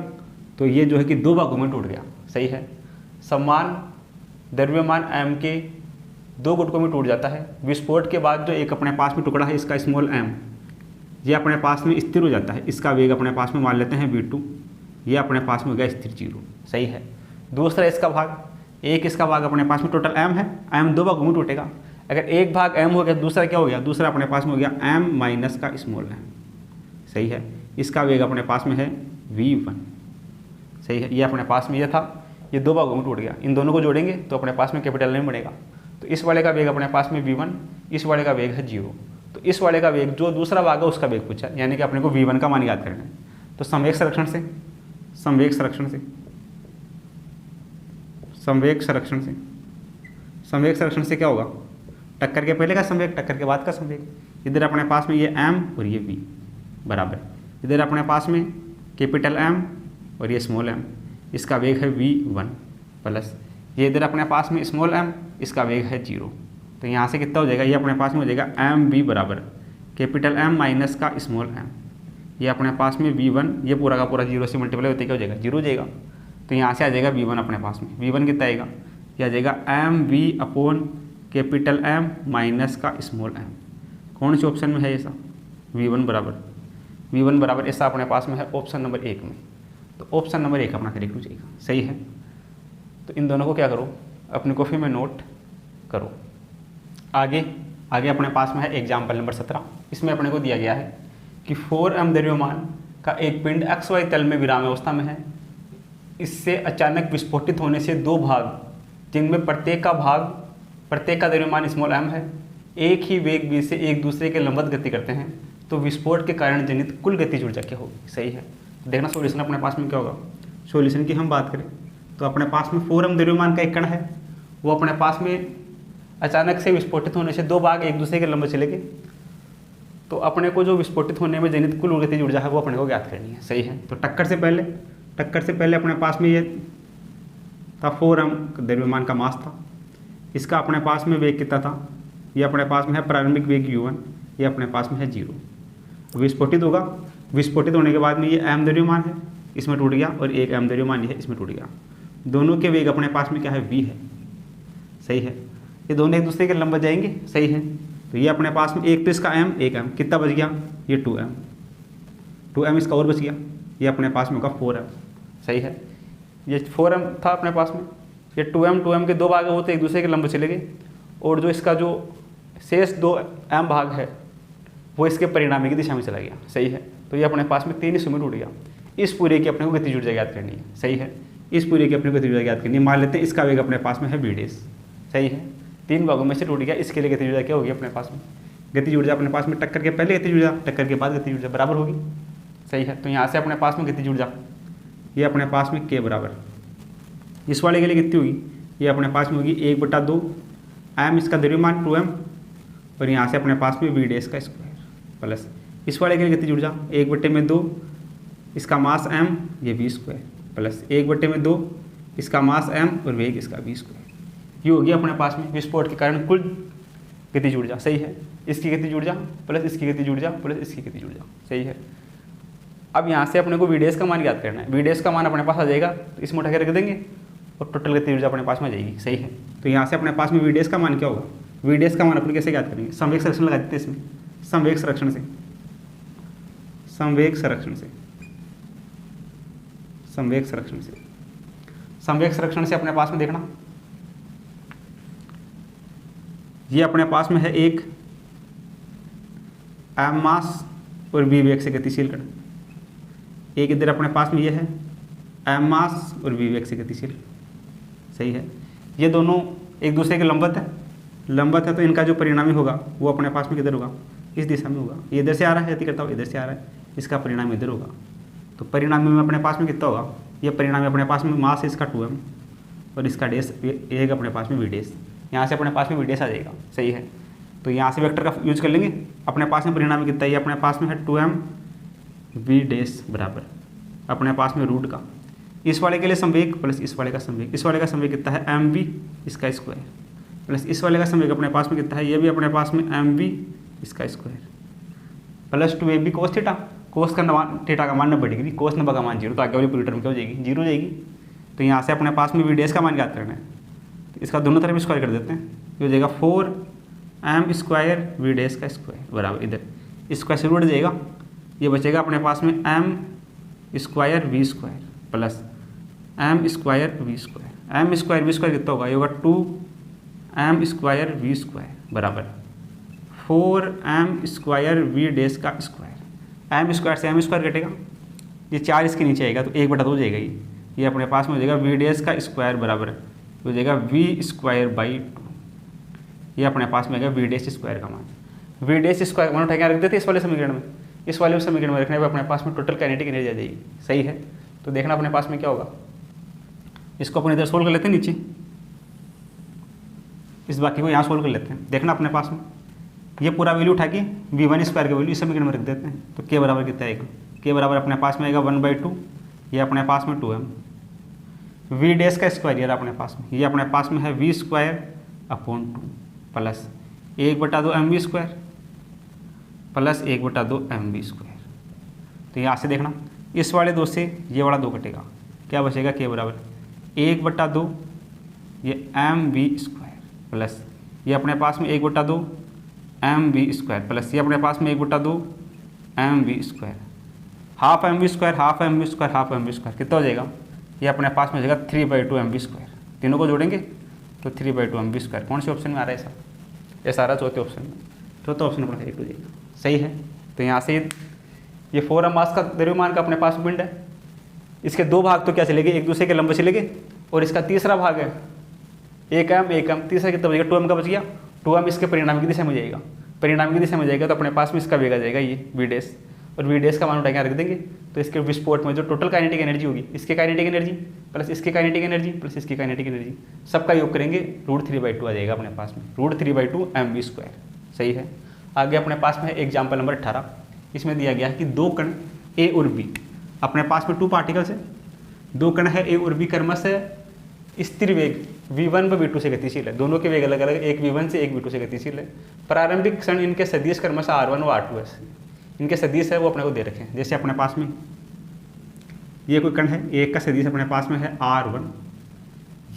तो ये जो है कि 2 भागों में टूट गया। सही है। समान द्रव्यमान M के 2 गुटकों में टूट जाता है, विस्फोट के बाद जो एक अपने पास में टुकड़ा है इसका स्मॉल m, ये अपने पास में स्थिर हो जाता है, इसका वेग अपने पास में मान लेते हैं v2, ये अपने पास में हो गया स्थिर 0। सही है। दूसरा इसका भाग, एक इसका भाग अपने पास में टोटल m है, m 2 भागों में टूटेगा, अगर एक भाग m हो गया दूसरा क्या हो गया, दूसरा अपने पास में हो गया m माइनस का स्मॉल m। सही है। इसका वेग अपने पास में है v1। सही है। ये अपने पास में ये था, ये 2 भागों में टूट गया, इन दोनों को जोड़ेंगे तो अपने पास में कैपिटल M बनेगा। तो इस वाले का वेग अपने पास में v1, इस वाले का वेग है 0, तो इस वाले का वेग जो दूसरा भाग है उसका वेग पूछा, यानी कि अपने को v1 का मान याद करना है। तो संवेग संरक्षण से क्या होगा, टक्कर के पहले का संवेग, टक्कर के बाद का संवेग। इधर अपने पास में ये m और ये v बराबर, इधर अपने पास में कैपिटल M और ये स्मॉल m, इसका वेग है v1 प्लस ये इधर अपने पास में स्मॉल m, इसका वेग है 0। तो यहाँ से कितना हो जाएगा, ये अपने पास में हो जाएगा mv बराबर कैपिटल M माइनस का स्मॉल m, ये अपने पास में v1, ये पूरा का पूरा 0 से मल्टीप्लाई होते क्या हो जाएगा, 0 हो जाएगा। तो यहाँ से आ जाएगा v1 अपने पास में, v1 कितना आएगा, ये आ जाएगा mv upon capital M minus का स्मॉल m। कौन से ऑप्शन में है ऐसा, v1 बराबर ऐसा अपने पास में है ऑप्शन नंबर 1 में, तो ऑप्शन नंबर 1 अपना करेक्ट हो जाएगा। सही है। तो इन दोनों को क्या करो, अपनी कॉपी में नोट करो। आगे अपने पास में है एग्जाम्पल नंबर 17, इसमें अपने को दिया गया है कि 4m द्रव्यमान का एक पिंड XY तल में विराम अवस्था में है, इससे अचानक विस्फोटित होने से 2 भाग, जिनमें प्रत्येक का द्रव्यमान स्मॉल m है, एक ही वेग v से एक दूसरे के लंबवत गति करते हैं, तो विस्फोट के कारण जनित कुल गतिज ऊर्जा क्या होगी। सही है। देखना सॉल्यूशन अपने पास में क्या होगा, सॉल्यूशन की हम बात करें तो अपने पास में 4m द्रव्यमान का एक कण है, वो अपने पास में अचानक से विस्फोटित होने से 2 भाग एक दूसरे के लंबवत चले गए, तो अपने को जो विस्फोटित होने में जनित कुल गतिज ऊर्जा है वो अपने को ज्ञात करनी है। सही है। तो टक्कर से पहले अपने पास में ये था 4m द्रव्यमान का मास था, इसका अपने पास में वेग कितना था, ये अपने पास में है प्रारंभिक वेग u1, ये अपने पास में है 0। विस्फोटित होगा, विस्फोटित होने के बाद में ये m द्रव्यमान है, इसमें टूट गया, और एक m द्रव्यमान ये है, इसमें टूट गया। दोनों के वेग अपने पास में क्या है, v है। सही है, ये दोनों एक दूसरे के लंब जाएंगे। सही है, तो ये अपने पास में एक तो इसका m, एक m, कितना बच गया, ये 2m इसका और बच गया, ये अपने पास में होगा 4m। सही है, ये 4m था अपने पास में, ये 2m के दो भाग होते एक दूसरे के लंब चले गए, और जो इसका जो शेष 2m भाग है वो इसके परिणामी की दिशा में चला गया। सही है, तो ये अपने पास में 3 हिस्सों में टूट गया। इस पूरे की अपने को गतिज ऊर्जा ज्ञात करनी है। सही है, इस पूरे की अपने को गतिज ऊर्जा ज्ञात करनी है। मान लेते हैं इसका वेग अपने पास में है v'। सही है, 3 भागों में से टूट गया, इसके लिए गतिज ऊर्जा क्या होगी अपने पास में, गतिज ऊर्जा अपने पास में टक्कर के पहले गतिज ऊर्जा, टक्कर के बाद गतिज ऊर्जा बराबर होगी। सही है, तो यहाँ से अपने पास में गतिज ऊर्जा ये अपने पास में k बराबर, इस वाले के लिए कितनी होगी, ये अपने पास में होगी 1/2 m इसका द्रव्यमान 2m, और यहाँ से अपने पास में v' का स्क्वायर प्लस इस वाले के लिए गतिज ऊर्जा 1/2 इसका मास m, ये v स्क्वायर, प्लस 1/2 इसका मास m और वेग इसका v स्क्वायर। ये होगी अपने पास में विस्फोट के कारण कुल गतिज ऊर्जा। सही है, इसकी गतिज ऊर्जा प्लस इसकी गतिज ऊर्जा प्लस इसकी गतिज ऊर्जा। सही है, अब यहाँ से अपने को v' का मान याद करना है। v' का मान अपने पास आ जाएगा तो इसमें उठा के रख देंगे और टोटल गतिज ऊर्जा अपने पास में आ जाएगी। सही है, तो यहाँ से अपने पास में v' का मान क्या होगा, v' का मान अपने कैसे याद करेंगे, संवेग संरक्षण लगा देते हैं इसमें, संवेग संरक्षण से, संवेग संरक्षण से, संवेग संरक्षण से, संवेग संरक्षण से अपने पास में देखना, ये अपने पास में है एक m मास और v वेग से गतिशील कण, एक इधर अपने पास में ये है m मास और v वेग से गतिशील। सही है, ये दोनों एक दूसरे के लंबवत है, लंबवत है, तो इनका जो परिणामी होगा वो अपने पास में किधर होगा, इस दिशा में होगा। ये इधर से आ रहा है, यदि करता हूँ इधर से आ रहा है, इसका परिणाम इधर होगा, तो परिणामी में अपने पास में कितना होगा, ये परिणामी अपने पास में मास इसका 2m और इसका डेस एक अपने पास में v', यहाँ से अपने पास में v' आ जाएगा। सही है, तो यहाँ से वेक्टर का यूज कर लेंगे, अपने पास में परिणामी कितना है, ये अपने पास में है 2m v' बराबर अपने पास में रूट का, इस वाले के लिए संवेग प्लस इस वाले का संवेग, इस वाले का संवेग कितना है mv इसका स्क्वायर, प्लस इस वाले का संवेग अपने पास में कितना है, ये भी अपने पास में mv इसका square, plus 2ab cos theta, cos का मान थीटा का मान 90 डिग्री, कोस 90 का मान 0, तो आगे वाली पूरी टर्म क्या हो जाएगी, 0 हो जाएगी। तो यहाँ से अपने पास में v' का मान ज्ञात करना है, तो इसका दोनों तरफ स्क्वायर कर देते हैं, ये हो जाएगा 4m स्क्वायर v' का स्क्वायर बराबर, इधर स्क्वायर से रूट जाएगा, ये बचेगा अपने पास में m square v square plus m square v square, m square v square कितना होगा, ये होगा 2m स्क्वायर v स्क्वायर बराबर 4m स्क्वायर v' का स्क्वायर, m स्क्वायर से m स्क्वायर कटेगा, ये 4 इसके नीचे आएगा तो 1/2 हो जाएगा, ये अपने पास में हो जाएगा v' का स्क्वायर बराबर हो जाएगा v स्क्वायर बाई 2, ये अपने पास में आएगा v' स्क्वायर का मान, v' स्क्वायर मान उठा के रख देते इस वाले समीकरण में, इस वाले समीकरण में रखने पर अपने पास में टोटल काइनेटिक एनर्जी आ जाएगी। सही है, तो देखना अपने पास में क्या होगा, इसको अपन इधर सोल्व कर लेते हैं नीचे, इस बाकी को यहाँ सोल्व कर लेते हैं। देखना अपने पास में ये पूरा वैल्यू उठा के v1 स्क्वायर की वैल्यू इस समीकरण में रख देते हैं, तो k बराबर कितना आएगा, k बराबर अपने पास में आएगा 1/2, ये अपने पास में 2m, v' का स्क्वायर यार अपने पास में, ये अपने पास में है v square upon 2 plus 1/2 mv square plus 1/2 mv square. तो यहाँ से देखना इस वाले 2 से ये वाला 2 कटेगा, क्या बचेगा, k बराबर 1/2 ये mv स्क्वायर प्लस ये अपने पास में 1/2 mv स्क्वायर प्लस ये अपने पास में 1/2 mv square, half mv square half mv square half mv square कितना हो जाएगा, ये अपने पास में हो जाएगा 3/2 mv स्क्वायर, तीनों को जोड़ेंगे तो 3/2 mv स्क्वायर। कौन से ऑप्शन में आ रहा है ऐसा, ऐसा आ रहा है चौथे ऑप्शन में, चौथा ऑप्शन अपना करेक्ट हो जाएगा। सही है, तो यहाँ से ये 4m मास का द्रव्यमान का अपने पास पिंड है, इसके 2 भाग तो क्या चले गए, एक दूसरे के लंब चले गए, और इसका तीसरा भाग है 1m, तीसरा कितना बचेगा 2m का बच गया, 2m इसके परिणाम की दिशा में जाएगा, परिणाम की दिशा में जाएगा तो अपने पास में इसका वेग आ जाएगा ये v', और v' का मान उठा के रख देंगे, तो इसके विस्फोट में जो टोटल काइनेटिक एनर्जी होगी, इसके काइनेटिक एनर्जी प्लस इसके काइनेटिक एनर्जी प्लस इसकी काइनेटिक एनर्जी सबका योग करेंगे √3/2 आ जाएगा अपने पास में, √3/2 mv स्क्वायर। सही है, आगे अपने पास में एग्जाम्पल नंबर 18, इसमें दिया गया है कि 2 कण a और b, अपने पास में 2 पार्टिकल्स है, 2 कण है a और b क्रमशः स्थिर वेग v1 व v2 से गतिशील है, दोनों के वेग अलग अलग, एक v1 से एक v2 से गतिशील है। प्रारंभिक क्षण इनके सदिश क्रमशः r1 व r2 है, इनके सदिश है वो अपने को दे रखे हैं। जैसे अपने पास में ये कोई कण है, एक का सदिश अपने पास में है r1,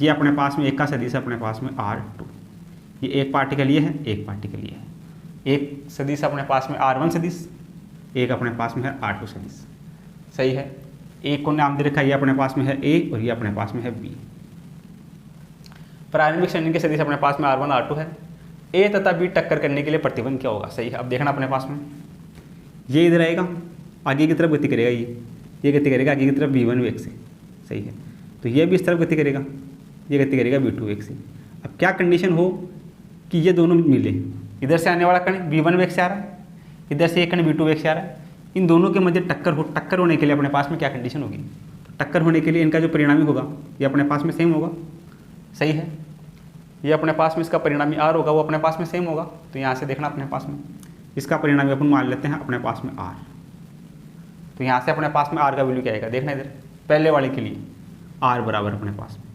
ये अपने पास में एक का सदिश अपने पास में r2, ये एक पार्टिकल ये है, एक पार्टिकल ये है, एक सदिश अपने पास में r1 सदिश, एक अपने पास में है r2 सदिश, सही है। एक को नाम दे रखा है, ये अपने पास में है a और ये अपने पास में है b। प्रारंभिक क्षण के सदिश अपने पास में r1 r2 है। a तथा b टक्कर करने के लिए प्रतिबंध क्या होगा, सही है। अब देखना अपने पास में ये इधर आएगा, आगे की तरफ गति करेगा, ये गति करेगा आगे की तरफ v1 वेग से, सही है। तो ये भी इस तरफ गति करेगा, ये गति करेगा v2 वेग से। अब क्या कंडीशन हो कि ये दोनों मिले, इधर से आने वाला कण v1 वेग से आ रहा है, इधर से एक कण v2 वेग से आ रहा है, इन दोनों के मध्य टक्कर होने के लिए अपने पास में क्या कंडीशन होगी, तो टक्कर होने के लिए इनका जो परिणामी होगा ये अपने पास में सेम होगा, सही है। ये अपने पास में इसका परिणामी r होगा, वो अपने पास में सेम होगा। तो यहाँ से देखना अपने पास में इसका परिणामी अपन मान लेते हैं अपने पास में r। तो यहाँ से अपने पास में r का वैल्यू क्या आएगा, देखना इधर पहले वाले के लिए r बराबर अपने पास में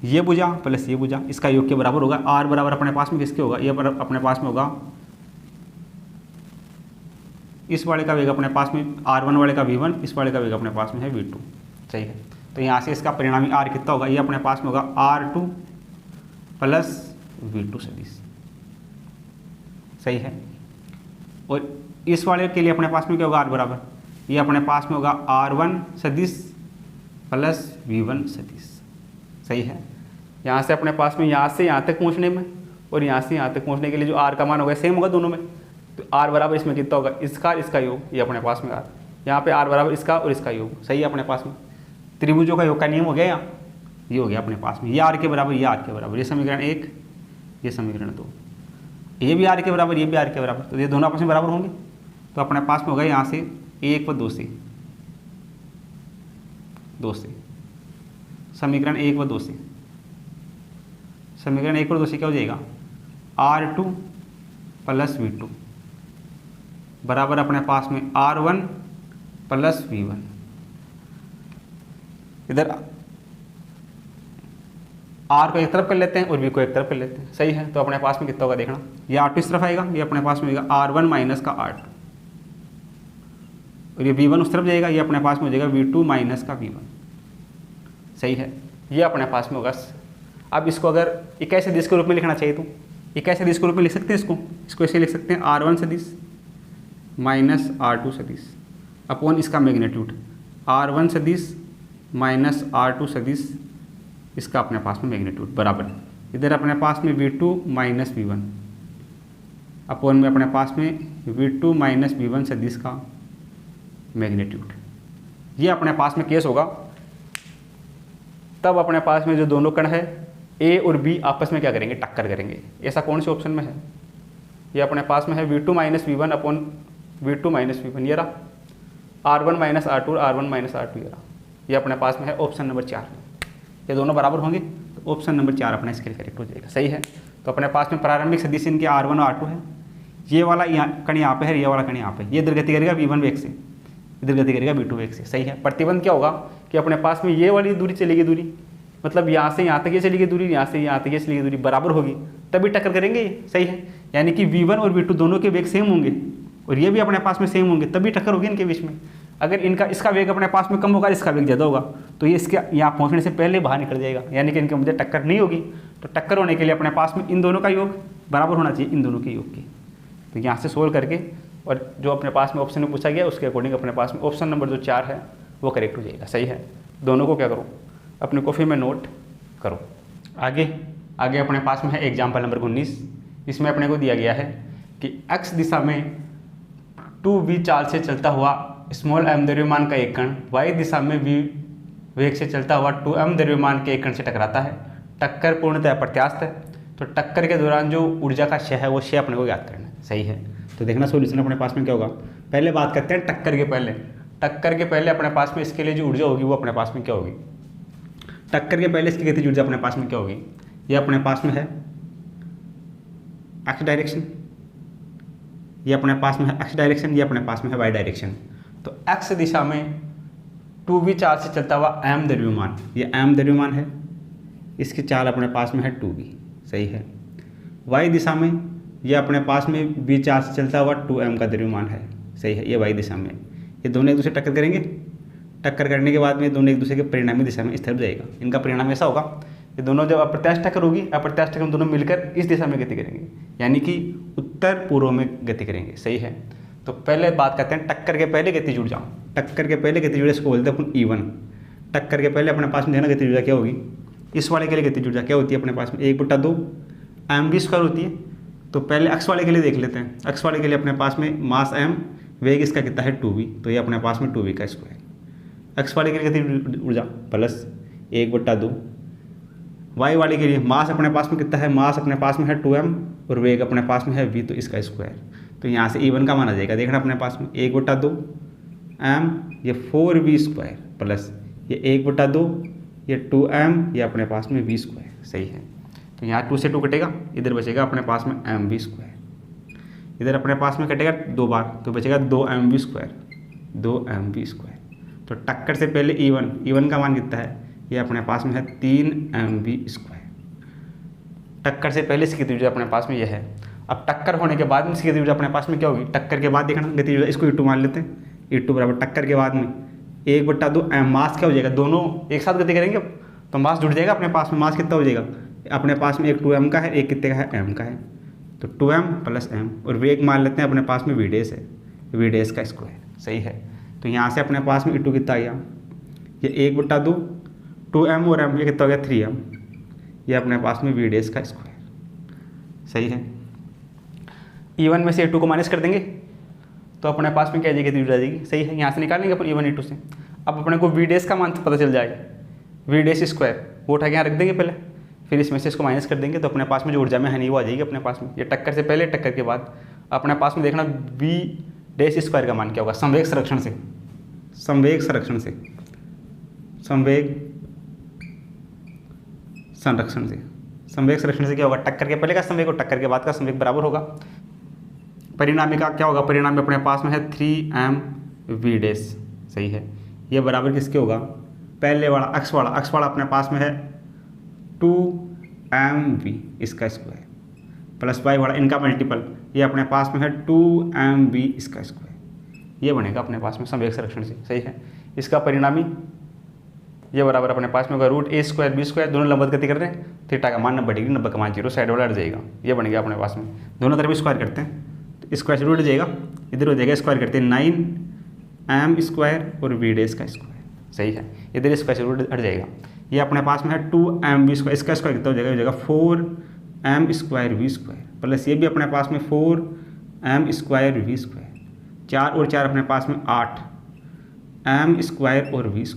ये भुजा प्लस ये भुजा, इसका योग के बराबर होगा। r बराबर अपने पास में किसके होगा, ये अपने पास में होगा इस वाले का वेग अपने पास में r1 वाले का v1, इस वाले का वेग अपने पास में है v2, सही है। तो यहाँ से इसका परिणामी r कितना होगा, ये अपने पास में होगा r2 प्लस v2 सदिश, सही है। और इस वाले के लिए अपने पास में क्या होगा r बराबर, ये अपने पास में होगा r1 सदिश प्लस v1 सदिश, सही है। यहाँ से अपने पास में यहाँ से यहाँ तक पहुँचने में और यहाँ से यहाँ तक पहुँचने के लिए जो r का मान होगा सेम होगा दोनों में। तो r बराबर इसमें कितना होगा, इसका योग, ये अपने पास में r, यहाँ पे r बराबर इसका और इसका योग, सही है। अपने पास में त्रिभुजों का योग का नियम हो गया, यहाँ ये हो गया अपने पास में, ये r के बराबर, ये r के बराबर, ये समीकरण 1, ये समीकरण 2, ये भी r के बराबर, ये भी r के बराबर, तो ये दोनों आपस में बराबर होंगे। तो अपने पास में होगा यहाँ से 1 व 2 से समीकरण 1 व 2 से, समीकरण 1 और 2 से क्या हो जाएगा, r2 प्लस v2 बराबर अपने पास में r1 प्लस v1। इधर r को एक तरफ कर लेते हैं और v को एक तरफ कर लेते हैं, सही है। तो अपने पास में कितना होगा देखना, ये r2 इस तरफ आएगा, ये अपने पास में होगा r1 माइनस का r2, और ये v1 उस तरफ जाएगा, ये अपने पास में हो जाएगा v2 माइनस का v1, सही है। ये अपने पास में होगा। अब इसको अगर इकाई सदिश के रूप में लिखना चाहिए तो इकाई सदिश के रूप में लिख सकते हैं, इसको ऐसे लिख सकते हैं r1 सदिश माइनस r2 सदिश अपॉन इसका मैग्नीट्यूड r1 सदिश माइनस r2 सदिश, इसका अपने पास में मैग्नीट्यूड बराबर इधर अपने पास में v2 माइनस v1 अपॉन में अपने पास में v2 माइनस v1 सदिश का मैग्नीट्यूड। ये अपने पास में केस होगा तब अपने पास में जो दोनों कण है a और b आपस में क्या करेंगे, टक्कर करेंगे। ऐसा कौन से ऑप्शन में है, ये अपने पास में है v2 minus v1 upon v2 minus v1, ये रहा r1 माइनस r2 और r1 माइनस r2, ये रहा। ये अपने पास में है ऑप्शन नंबर 4, ये दोनों बराबर होंगे तो ऑप्शन नंबर 4 अपना इसके लिए करेक्ट हो जाएगा, सही है। तो अपने पास में प्रारंभिक सदिश इनके r1 और r2 है, ये वाला कण यहाँ पे है, ये वाला कण यहाँ पे, ये इधर गति करेगा v1 वेग से, इधर गति करेगा v2 वेग से, सही है। प्रतिबंध क्या होगा कि अपने पास में ये वाली दूरी चलेगी, दूरी मतलब यहाँ से यहाँ तक ये चलेगी दूरी, यहाँ से यहाँ तक ये चलेगी दूरी बराबर होगी, तभी टक्कर करेंगे ये, सही है। यानी कि v1 और v2 दोनों के वेग सेम होंगे और ये भी अपने पास में सेम होंगे, तभी टक्कर होगी इनके बीच में। अगर इसका वेग अपने पास में कम होगा, इसका वेग ज़्यादा होगा, तो ये इसके यहाँ पहुँचने से पहले बाहर निकल जाएगा, यानी कि इनके मध्य टक्कर नहीं होगी। तो टक्कर होने के लिए अपने पास में इन दोनों का योग बराबर होना चाहिए इन दोनों के योग की। तो यहाँ से सोल्व करके और जो अपने पास में ऑप्शन में पूछा गया उसके अकॉर्डिंग अपने पास में ऑप्शन नंबर जो 4 है वो करेक्ट हो जाएगा, सही है। दोनों को क्या करो, अपनी कॉपी में नोट करो। आगे अपने पास में है एग्जाम्पल नंबर 19। इसमें अपने को दिया गया है कि x दिशा में 2v चाल से चलता हुआ स्मॉल m द्रव्यमान का एक कण y दिशा में v वेग से चलता हुआ 2m द्रव्यमान के एक कण से टकराता है। टक्कर पूर्णतः अप्रत्यास्थ है, तो टक्कर के दौरान जो ऊर्जा का क्षय है वो क्षय अपने को याद करना है, सही है। तो देखना सोल्यूशन अपने पास में क्या होगा। पहले बात करते हैं टक्कर के पहले अपने पास में इसके लिए जो ऊर्जा होगी वो अपने पास में क्या होगी। टक्कर के पहले इसकी गतिज ऊर्जा अपने पास में क्या होगी, ये अपने पास में है एक्स डायरेक्शन, ये अपने पास में है एक्स डायरेक्शन, ये अपने पास में है वाई डायरेक्शन। तो एक्स दिशा में 2v चार्ज से चलता हुआ m द्रव्यमान, ये m द्रव्यमान है, इसकी चाल अपने पास में है 2b, सही है। y दिशा में ये अपने पास में b चार्ज से चलता हुआ 2m का द्रव्यमान है, सही है। ये y दिशा में ये दोनों एक दूसरे टक्कर करेंगे, टक्कर करने के बाद में दोनों एक दूसरे के परिणामी दिशा में स्थिर हो जाएगा। इनका परिणाम ऐसा होगा, ये दोनों जब अप्रत्यास्थ टक्कर होगी, अप्रत्यास्थ टक्कर दोनों मिलकर इस दिशा में गति करेंगे, यानी कि उत्तर पूर्व में गति करेंगे, सही है। तो पहले बात करते हैं टक्कर के पहले गतिज ऊर्जा। टक्कर के पहले गतिज ऊर्जा इसको बोलते हैं अपन E1। टक्कर के पहले अपने पास में देखना गतिज ऊर्जा क्या होगी, इस वाले के लिए गतिज ऊर्जा क्या होती है अपने पास में 1/2 mv² होती है। तो पहले अक्ष वाले के लिए देख लेते हैं। अक्ष वाले के लिए अपने पास में मास m, वेग इसका कितना है 2v, तो ये अपने पास में 2v का स्क्वायर। अक्ष वाले के लिए गतिज ऊर्जा प्लस 1/2। वाई वाले के लिए मास अपने पास में कितना है, मास अपने पास में है 2m और वेग अपने पास में है v, तो इसका स्क्वायर। तो यहाँ से E1 का माना जाएगा। देखना अपने पास में 1/2 m, ये 4v² प्लस ये 1/2 ये 2m, ये अपने पास में v², सही है। तो यहाँ 2 से 2 कटेगा, इधर बचेगा अपने पास में mv²। इधर अपने पास में कटेगा 2 बार, तो बचेगा 2mv², 2mv²। तो टक्कर से पहले E1 का मान कितना है, ये अपने पास में है 3mv²। टक्कर से पहले इसकी गतिज ऊर्जा अपने पास में यह है। अब टक्कर होने के बाद में इसकी गतिज ऊर्जा अपने पास में क्या होगी, टक्कर के बाद देखना गतिज ऊर्जा, इसको E2 मान लेते हैं। E2 बराबर टक्कर के बाद में 1/2 m, मास क्या हो जाएगा, दोनों एक साथ गति करेंगे तो मास जुड़ जाएगा अपने पास में। मास कितना हो जाएगा अपने पास में, एक 2m का है, एक कितने का है m का है, तो 2m प्लस m। और वेग मान लेते हैं अपने पास में v' है, v' का स्क्वायर, सही है। तो यहाँ से अपने पास में E2 कितना आ गया, ये 1/2 2m और m, ये कितना हो गया 3m, ये अपने पास में v' का स्क्वायर, सही है। E1 में से E2 को माइनस कर देंगे तो अपने पास में क्या जाएगी, गतिज ऊर्जा आ जाएगी, सही है। यहाँ से निकालेंगे अपन E1 E2 से। अब अपने को v' का मान पता चल जाएगा, v'², वो उठा के यहाँ रख देंगे पहले, फिर इसमें से इसको माइनस कर देंगे, तो अपने पास में जो ऊर्जा में हानि वो आ जाएगी अपने पास में। ये टक्कर से पहले, टक्कर के बाद अपने पास में देखना v' का मान क्या होगा, संवेग संरक्षण से, संवेग संरक्षण से, संवेग संरक्षण से, संवेग संरक्षण से क्या होगा, टक्कर के पहले का संवेग और टक्कर के बाद का संवेग बराबर होगा। परिणामी का क्या होगा, परिणामी अपने पास में है 3mv', सही है। ये बराबर किसके होगा, पहले वाला अक्ष वाला अपने पास में है 2mv इसका स्क्वायर प्लस y वाला इनका मल्टीपल, ये अपने पास में है 2mv इसका स्क्वायर। ये बनेगा अपने पास में संवेग संरक्षण से, सही है। इसका परिणामी ये बराबर अपने पास में होगा √a² b², दोनों लंबवत गति कर रहे हैं, थीटा का मान 90 डिग्री, 90 का मान 0, साइड वाला हट जाएगा। ये बनेगा अपने पास में, दोनों तरफ स्क्वायर करते हैं तो स्क्वायर से रूट जाएगा, इधर हो जाएगा स्क्वायर करते हैं 9m² और v' का स्क्वायर, सही है। इधर स्क्वायर से रूट हट जाएगा। ये अपने पास में है 2mv², इसका स्क्वायर कितना हो जाएगा 4m² v² प्लस ये भी अपने पास में 4m² v², 4 और 4 अपने पास में 8m² और v²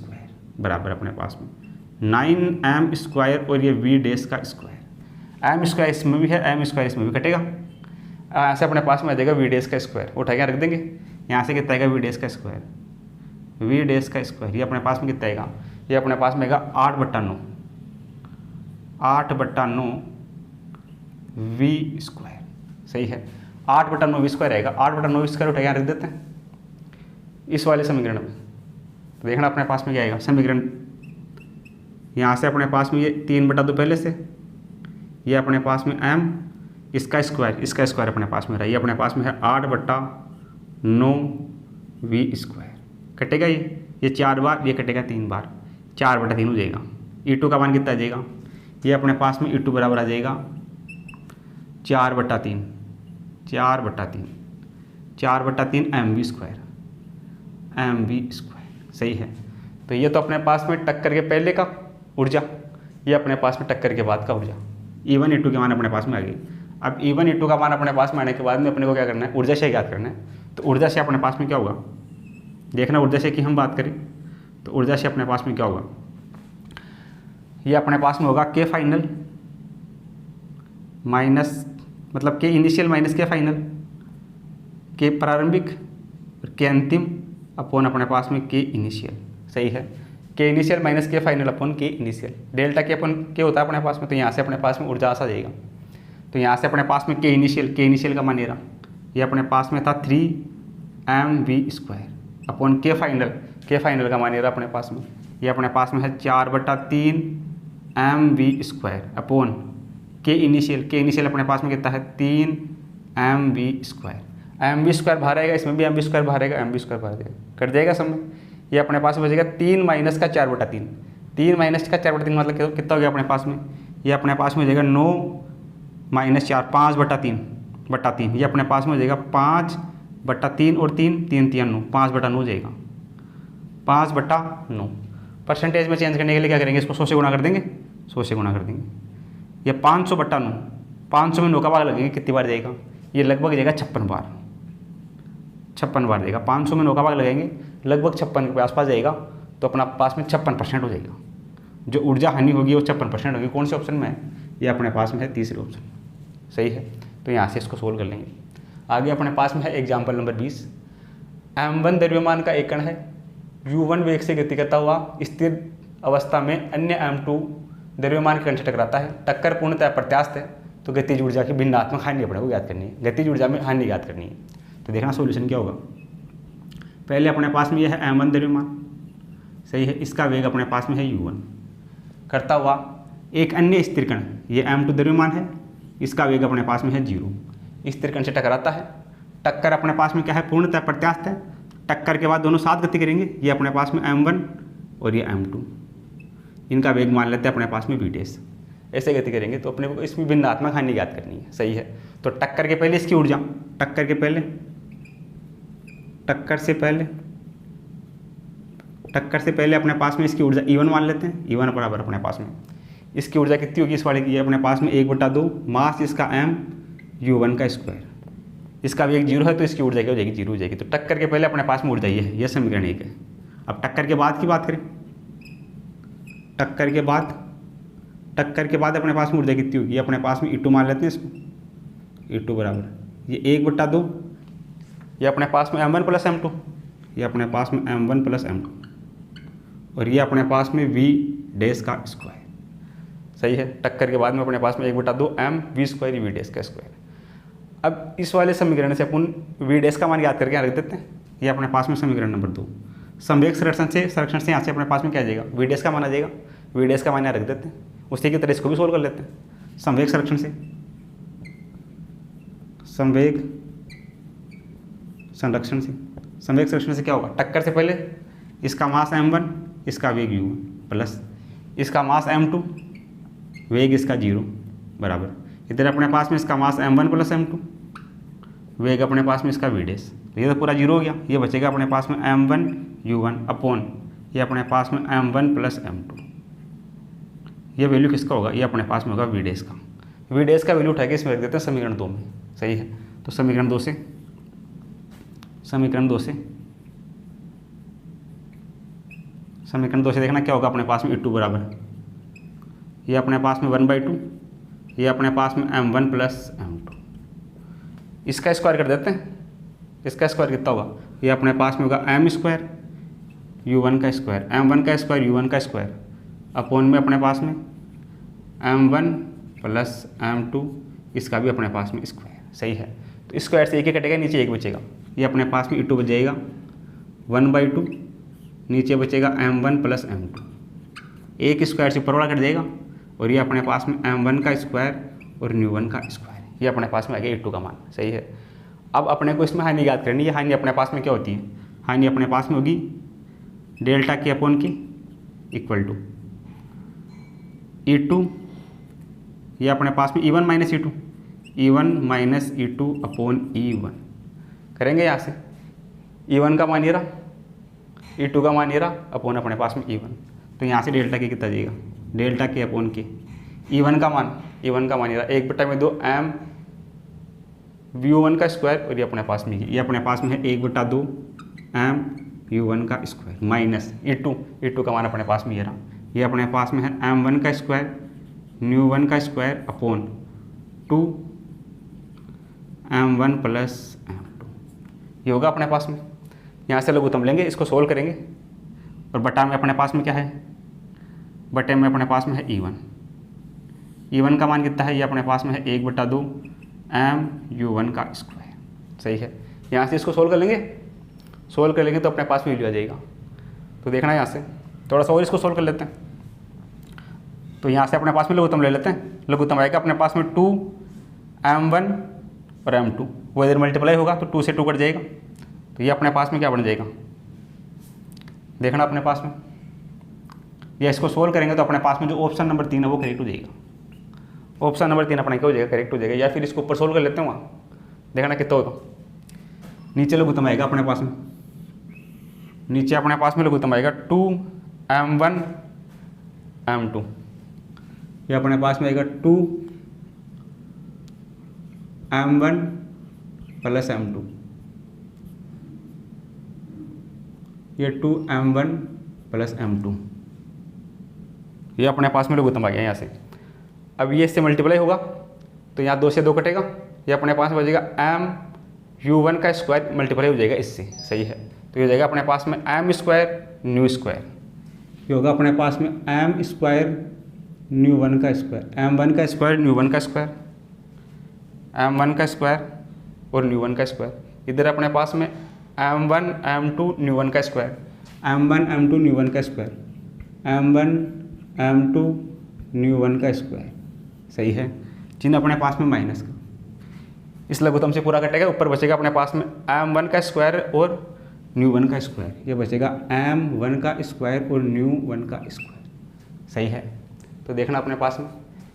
बराबर अपने पास में 9m² और ये v' का स्क्वायर। m² इसमें भी है, m² इसमें भी कटेगा, ऐसे अपने पास में आ जाएगा v' का स्क्वायर, उठा के रख देंगे। यहाँ से कितना आएगा v' का स्क्वायर, v' का स्क्वायर, ये अपने पास में कितना आएगा, ये अपने पास में आएगा 8/9 v², सही है। 8/9 v² आएगा, 8/9 v² उठा के यहाँ रख देते हैं इस वाले समीकरण में। तो देखना अपने पास में क्या आएगा समीकरण, यहाँ से अपने पास में ये 3/2 पहले से, ये अपने पास में m इसका स्क्वायर अपने पास में रहा, ये अपने पास में है 8/9 v², कटेगा ये 4 बार, ये कटेगा 3 बार, 4/3 हो जाएगा। E2 का मान कितना आ जाएगा, ये अपने पास में E2 बराबर आ जाएगा 4/3 mv², सही है। तो ये तो अपने पास में टक्कर के पहले का ऊर्जा, ये अपने पास में टक्कर के बाद का ऊर्जा। E1 E2 के मान अपने पास में आ गई। अब E1 E2 का मान अपने पास में आने के बाद में अपने को क्या करना है, ऊर्जा से ज्ञात करना है। तो ऊर्जा से अपने पास में क्या होगा, देखना ऊर्जा से की हम बात करें तो ऊर्जा से अपने पास में क्या होगा, ये अपने पास में होगा K फाइनल माइनस, मतलब K initial minus K final, K प्रारंभिक और K अंतिम अपॉन अपने पास में K इनिशियल, सही है। K initial minus K final upon K initial, delta K अपन K होता है अपने पास में, तो यहाँ से अपने पास में ऊर्जा आ जाएगा। तो यहाँ से अपने पास में K इनिशियल का मान ये रहा, ये अपने पास में था 3mv² अपॉन K फाइनल का मान ये रहा अपने पास में, ये अपने पास में है 4/3 एम वी स्क्वायर अपॉन के इनिशियल अपने पास में कितना है 3 M V square. M V square बाहर आएगा, इसमें भी एम वी स्क्वायर बाहर आएगा, एम वी स्क्वायर बाहर आएगा, कट जाएगा सब में। ये अपने पास में बचेगा 3 माइनस का 4/3। 3 माइनस का 4/3 मतलब कितना हो गया अपने पास में, ये अपने पास में हो जाएगा 9 माइनस 4 5/3। ये अपने पास में हो जाएगा 5/3 और 3 3 3 9 5/9 हो जाएगा 5/9। परसेंटेज में चेंज करने के लिए क्या करेंगे, इसको 100 से गुणा कर देंगे, 100 से गुणा कर देंगे। ये 500/9, 500 में 9 का भाग लगेंगे, कितनी बार जाएगा, ये लगभग जाएगा 56 बार, 56 बार जाएगा। 500 में 9 का भाग लगेंगे, लगभग 56 के आसपास जाएगा, तो अपना पास में 56% हो जाएगा। जो ऊर्जा हानि होगी वो 56% होगी। कौन से ऑप्शन में है, ये अपने पास में है तीसरे ऑप्शन, सही है। तो यहाँ से इसको सोल्व कर लेंगे। आगे अपने पास में है एग्जाम्पल नंबर 20। m1 द्रव्यमान का एक कण है, u1 वेग से गति करता हुआ स्थिर अवस्था में अन्य m2 द्रव्यमान के कण से टकराता है। टक्कर पूर्णतः प्रत्यास्थ है, तो गतिज ऊर्जा की भिन्नात्मक हानि अपने को ज्ञात करनी है, गतिज ऊर्जा में हानि ज्ञात करनी है। तो देखना सॉल्यूशन क्या होगा। पहले अपने पास में यह है m1 द्रव्यमान, सही है, इसका वेग अपने पास में है u1 करता हुआ एक अन्य स्थिर कण, ये m2 द्रव्यमान है, इसका वेग अपने पास में है 0, स्थिर कण से टकराता है। टक्कर अपने पास में क्या है, पूर्णतः प्रत्यास्थ है। टक्कर के बाद दोनों साथ गति करेंगे, ये अपने पास में m1 और ये m2, इनका वेग मान लेते हैं अपने पास में v डैश। ऐसे गति करेंगे तो अपने को इसमें भिन्नात्मक हानि ज्ञात करनी है, सही है। तो टक्कर के पहले इसकी ऊर्जा, टक्कर से पहले अपने पास में इसकी ऊर्जा E1 मान लेते हैं। E1 बराबर अपने पास में इसकी ऊर्जा कितनी होगी इस वाले की, अपने पास में 1/2 मास इसका m u1 का स्क्वायर, इसका वेग 0 है तो इसकी ऊर्जा क्या हो जाएगी, 0 हो जाएगी। तो टक्कर के पहले अपने पास में ऊर्जा ये है, ये समीकरण 1 है। अब टक्कर के बाद की बात करें, टक्कर के बाद अपने पास में ऊर्जा कितनी होगी, अपने पास में E2 मान लेते हैं इसको। E2 बराबर ये 1/2, ये अपने पास में m1 प्लस m2, ये अपने पास में m1 प्लस m2, और ये अपने पास में v डैश का स्क्वायर, सही है। टक्कर के बाद में अपने पास में 1/2 m v square v dash का स्क्वायर। अब इस वाले समीकरण से अपन v डैश का मान याद करके यहाँ रख देते हैं। ये अपने पास में समीकरण नंबर 2। संवेग संरक्षण से यहाँ से अपने पास में क्या आ जाएगा, v डैश का मान आ जाएगा। v डैश का मान यहाँ रख देते हैं, उसी की तरह इसको भी सोल्व कर लेते हैं। संवेग संरक्षण से, संवेग संरक्षण से क्या होगा, टक्कर से पहले इसका मास m1, इसका वेग u1 प्लस इसका मास m2, वेग इसका 0 बराबर इधर अपने पास में इसका मास m1 प्लस m2, वेग अपने पास में इसका v डैश। ये तो पूरा 0 हो गया। ये बचेगा अपने पास में m1 u1 अपॉन ये अपने पास में m1 प्लस m2। ये वैल्यू किसका होगा, ये अपने पास में होगा v डैश का। v डैश का वैल्यू उठा के इसमें रख देते हैं समीकरण 2 में, सही है। तो समीकरण 2 से देखना क्या होगा, अपने पास में E2 बराबर ये अपने पास में 1/2, ये अपने पास में m1 प्लस m2। इसका स्क्वायर कर देते हैं, इसका स्क्वायर कितना होगा, ये अपने पास में होगा m स्क्वायर u1 का स्क्वायर, m1 का स्क्वायर u1 का स्क्वायर अपॉन में अपने पास में m1 प्लस m2, इसका भी अपने पास में स्क्वायर, सही है। तो स्क्वायर से एक ही कटेगा, नीचे एक बचेगा। ये अपने पास में E2 बच जाएगा 1/2, नीचे बचेगा m1 प्लस m2, एक स्क्वायर से ऊपर वाला कट जाएगा, और ये अपने पास में m1 का स्क्वायर और u1 का स्क्वायर, ये अपने पास में आ गया E2 का मान, सही है। अब अपने को इसमें हानि याद करनी है। हानि अपने पास में क्या होती है, हानि अपने पास में होगी डेल्टा के अपॉन की इक्वल टू E2, ये अपने पास में E1 minus E2 upon E1 करेंगे। यहाँ से E1 का मान ये रहा, E2 का मान ये रहा, अपॉन अपने पास में E1। तो यहाँ से डेल्टा के कितना जाएगा, डेल्टा के अपॉन के E1 का मान ये रहा 1/2 m v1 का स्क्वायर, और ये अपने पास में है 1/2 m u1 का स्क्वायर माइनस E2 का मान अपने पास में ये रहा, ये अपने पास में है m1 का स्क्वायर u1 का square upon 2 m1 plus m2, ये होगा अपने पास में। यहाँ से लघुत्तम लेंगे, इसको सोल्व करेंगे, और बटा में अपने पास में क्या है, बटे में अपने पास में है E1 का मान कितना है, ये अपने पास में है 1/2 m u1 का स्क्वायर, सही है। यहाँ से इसको सोल्व कर लेंगे तो अपने पास में वैल्यू आ जाएगा। तो देखना यहाँ से थोड़ा सा और इसको सोल्व कर लेते हैं। तो यहाँ से अपने पास में लघुत्तम ले लेते हैं। लघुत्तम आएगा अपने पास में 2m1 और m2, वो इधर मल्टीप्लाई होगा तो 2 से 2 कट जाएगा, तो ये अपने पास में क्या बन जाएगा, देखना अपने पास में, या इसको सोल्व करेंगे तो अपने पास में जो ऑप्शन नंबर 3 है वो करेक्ट हो जाएगा। ऑप्शन नंबर 3 अपने क्या हो जाएगा, करेक्ट हो जाएगा। या फिर इसको ऊपर सोल्व कर लेते हैं, वहाँ देखना कितना होगा। नीचे लघुत्तम आएगा अपने पास में, नीचे अपने पास में लघुत्तम आएगा 2m1 m2, ये अपने पास में आएगा 2m1 प्लस m2, ये 2m1 प्लस m2, ये अपने पास में लघुत्तम आ गया यहाँ से। अब ये इससे मल्टीप्लाई होगा तो यहाँ 2 से 2 कटेगा, ये अपने पास में बचेगा mu1 का स्क्वायर मल्टीप्लाई हो जाएगा इससे, सही है। तो ये हो जाएगा अपने पास में m स्क्वायर न्यू स्क्वायर, ये होगा अपने पास में m स्क्वायर न्यू1 का स्क्वायर, m1 का स्क्वायर न्यू1 का स्क्वायर, m1 का स्क्वायर और न्यू1 का स्क्वायर। इधर अपने पास में m1 m2 न्यू1 का स्क्वायर, m1 m2 न्यू1 का स्क्वायर, m1 m2 न्यू1 का स्क्वायर, सही है। चिन्ह अपने पास में माइनस का, इस लघुत्तम से पूरा कटेगा, ऊपर बचेगा अपने पास में m1 का स्क्वायर और न्यू1 का स्क्वायर, ये बचेगा m1 का स्क्वायर और न्यू1 का स्क्वायर, सही है। तो देखना अपने पास में,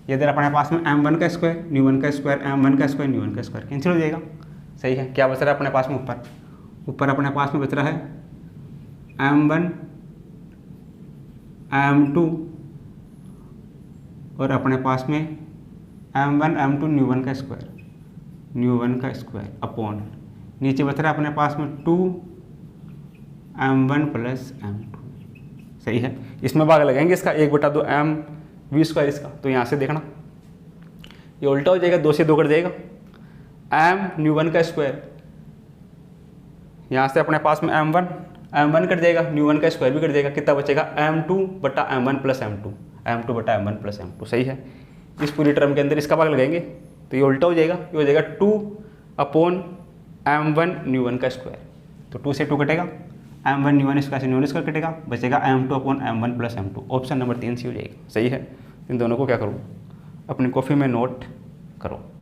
ये इधर अपने पास में m1 का स्क्वायर न्यू1 का स्क्वायर, m1 का स्क्वायर न्यू1 का स्क्वायर कैंसिल हो जाएगा, सही है। क्या बच रहा है अपने पास में, ऊपर अपने पास में बच रहा है m1 m2 और अपने पास में m1 m2 न्यू1 का स्क्वायर, न्यू1 का स्क्वायर अपॉन, नीचे बच रहा है अपने पास में 2m1 प्लस m2, सही है। इसमें भाग लगाएंगे इसका 1/2 mv स्क्वायर इसका, तो यहाँ से देखना ये उल्टा हो जाएगा, 2 से 2 कट जाएगा, m न्यू1 का स्क्वायर, यहाँ से अपने पास में m1 कट जाएगा, न्यू1 का स्क्वायर भी कट जाएगा, कितना बचेगा m2/m1 plus m2, m2/m1 plus m2, सही है। इस पूरी टर्म के अंदर इसका भाग लगाएंगे तो ये उल्टा हो जाएगा, ये हो जाएगा 2/m1 न्यू1 का स्क्वायर, तो 2 से 2 कटेगा, m1 न्यू1 स्क्वायर से न्यू1 स्क्वायर कटेगा, बचेगा m2/m1 plus m2, option number 3 सी हो जाएगा, सही है। इन दोनों को क्या करो, अपनी कॉपी में नोट करो।